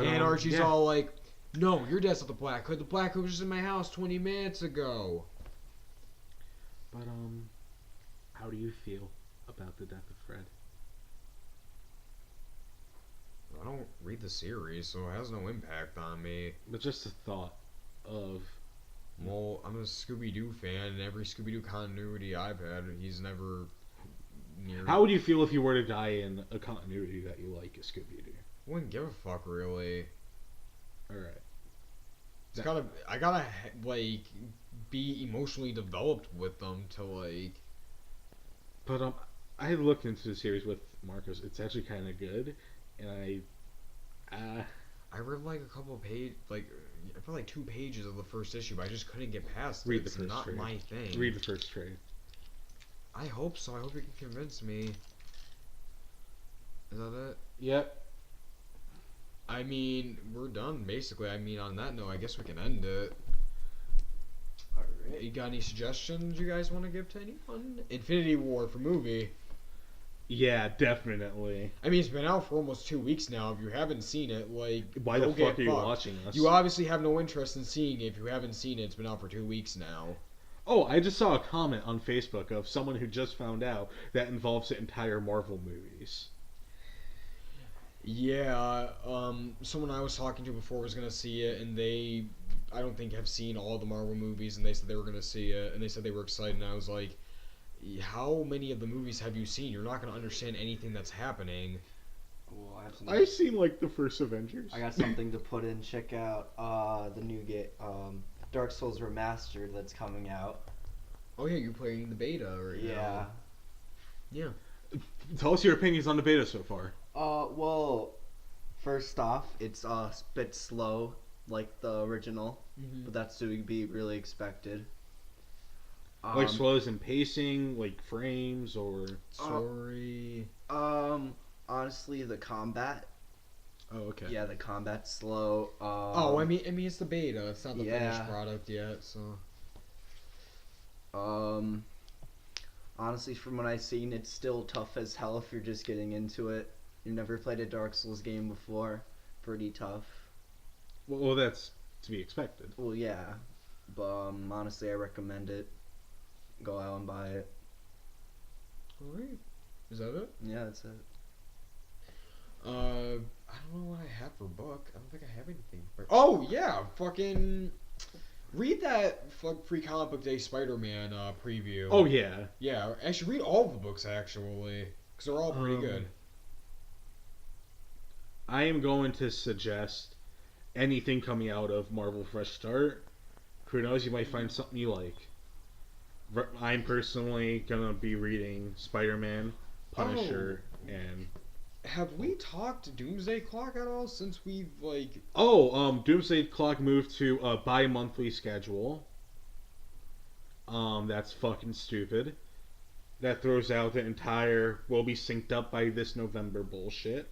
[SPEAKER 1] And Archie's all like, no, your dad's not the Black Hood. The Black Hood was just in my house 20 minutes ago.
[SPEAKER 2] But, how do you feel about the death of Fred?
[SPEAKER 1] I don't read the series, so it has no impact on me.
[SPEAKER 2] But just the thought of...
[SPEAKER 1] Well, I'm a Scooby-Doo fan, and every Scooby-Doo continuity I've had, he's never near...
[SPEAKER 2] How would you feel if you were to die in a continuity that you like, a Scooby-Doo?
[SPEAKER 1] Wouldn't give a fuck, really.
[SPEAKER 2] Alright.
[SPEAKER 1] I gotta, be emotionally developed with them to,
[SPEAKER 2] But, I looked into the series with Marcos. It's actually kind of good, and I
[SPEAKER 1] read, a couple of pages, I read, 2 pages of the first issue, but I just couldn't get past it.
[SPEAKER 2] Read the first trade.
[SPEAKER 1] It's not my thing.
[SPEAKER 2] Read the first trade.
[SPEAKER 1] I hope so. I hope you can convince me. Is that it?
[SPEAKER 2] Yep.
[SPEAKER 1] I mean, we're done, basically. I mean, on that note, I guess we can end it. Alright. You got any suggestions you guys want to give to anyone? Infinity War for movie.
[SPEAKER 2] Yeah, definitely.
[SPEAKER 1] I mean, it's been out for almost 2 weeks now. If you haven't seen it,
[SPEAKER 2] why the fuck are you watching us?
[SPEAKER 1] You obviously have no interest in seeing it if you haven't seen it. It's been out for 2 weeks now.
[SPEAKER 2] Oh, I just saw a comment on Facebook of someone who just found out that involves the entire Marvel movies.
[SPEAKER 1] Yeah, someone I was talking to before was gonna see it, and they, I don't think, have seen all the Marvel movies, and they said they were gonna see it, and they said they were excited, and I was like, how many of the movies have you seen? You're not gonna understand anything that's happening.
[SPEAKER 3] Well,
[SPEAKER 2] I've seen, the first Avengers.
[SPEAKER 3] I got something to put in. Check out the new Dark Souls Remastered that's coming out.
[SPEAKER 1] Oh yeah, you're playing the beta right now. Yeah.
[SPEAKER 2] Tell us your opinions on the beta so far.
[SPEAKER 3] Well, first off, it's a bit slow, like the original, but that's to be really expected.
[SPEAKER 2] Slow as in pacing, frames, or
[SPEAKER 1] story?
[SPEAKER 3] Honestly, the combat
[SPEAKER 2] Oh, okay.
[SPEAKER 3] Yeah, the combat's slow.
[SPEAKER 1] I mean, it's the beta. It's not the finished product yet, so.
[SPEAKER 3] Honestly, from what I've seen, it's still tough as hell if you're just getting into it. You've never played a Dark Souls game before. Pretty tough.
[SPEAKER 2] Well, that's to be expected.
[SPEAKER 3] Well, yeah. But honestly, I recommend it. Go out and buy it.
[SPEAKER 1] Alright. Is that it?
[SPEAKER 3] Yeah, that's it.
[SPEAKER 1] I don't know what I have for book. I don't think I have anything. Oh, yeah! Fucking... Read that free comic book day Spider-Man preview.
[SPEAKER 2] Oh, yeah.
[SPEAKER 1] Yeah, actually read all of the books, actually. Because they're all pretty good.
[SPEAKER 2] I am going to suggest anything coming out of Marvel Fresh Start. Who knows, you might find something you like. I'm personally going to be reading Spider-Man, Punisher, and...
[SPEAKER 1] Have we talked Doomsday Clock at all since we've, like...
[SPEAKER 2] Doomsday Clock moved to a bi-monthly schedule. That's fucking stupid. That throws out the entire we'll be synced up by this November bullshit.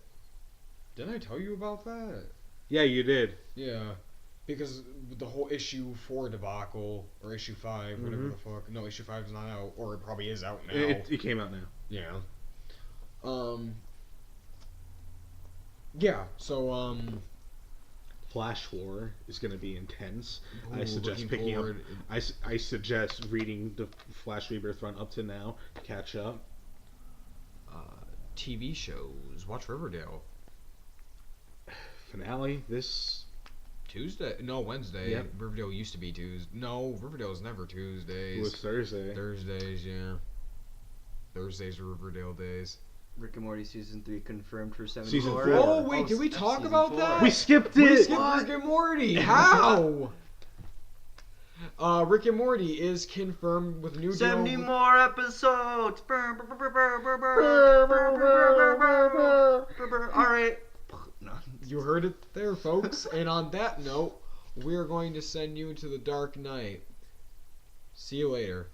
[SPEAKER 1] Didn't I tell you about that?
[SPEAKER 2] Yeah, you did.
[SPEAKER 1] Yeah. Because the whole issue 4 debacle, or issue 5, whatever the fuck. No, issue 5 is not out, or it probably is out now.
[SPEAKER 2] It came out now.
[SPEAKER 1] Yeah. Yeah, so,
[SPEAKER 2] Flash War is going to be intense.
[SPEAKER 1] Ooh,
[SPEAKER 2] I suggest picking up... I suggest reading the Flash Rebirth run up to now to catch up.
[SPEAKER 1] TV shows. Watch Riverdale.
[SPEAKER 2] Finale this...
[SPEAKER 1] Tuesday? No, Wednesday.
[SPEAKER 2] Yep.
[SPEAKER 1] Riverdale used to be Tuesday. No, Riverdale's never Tuesdays.
[SPEAKER 2] It was Thursday.
[SPEAKER 1] Thursdays, yeah. Thursdays are Riverdale days.
[SPEAKER 3] Rick and Morty season 3 confirmed for 74.
[SPEAKER 2] Season 4.
[SPEAKER 1] Oh, wait, did we talk about 4. that?
[SPEAKER 2] We skipped it!
[SPEAKER 1] We skipped Rick and Morty! How? Rick and Morty is confirmed with new
[SPEAKER 3] 70 more episodes! Alright.
[SPEAKER 1] You heard it there, folks. And on that note, we're going to send you to the Dark Knight. See you later.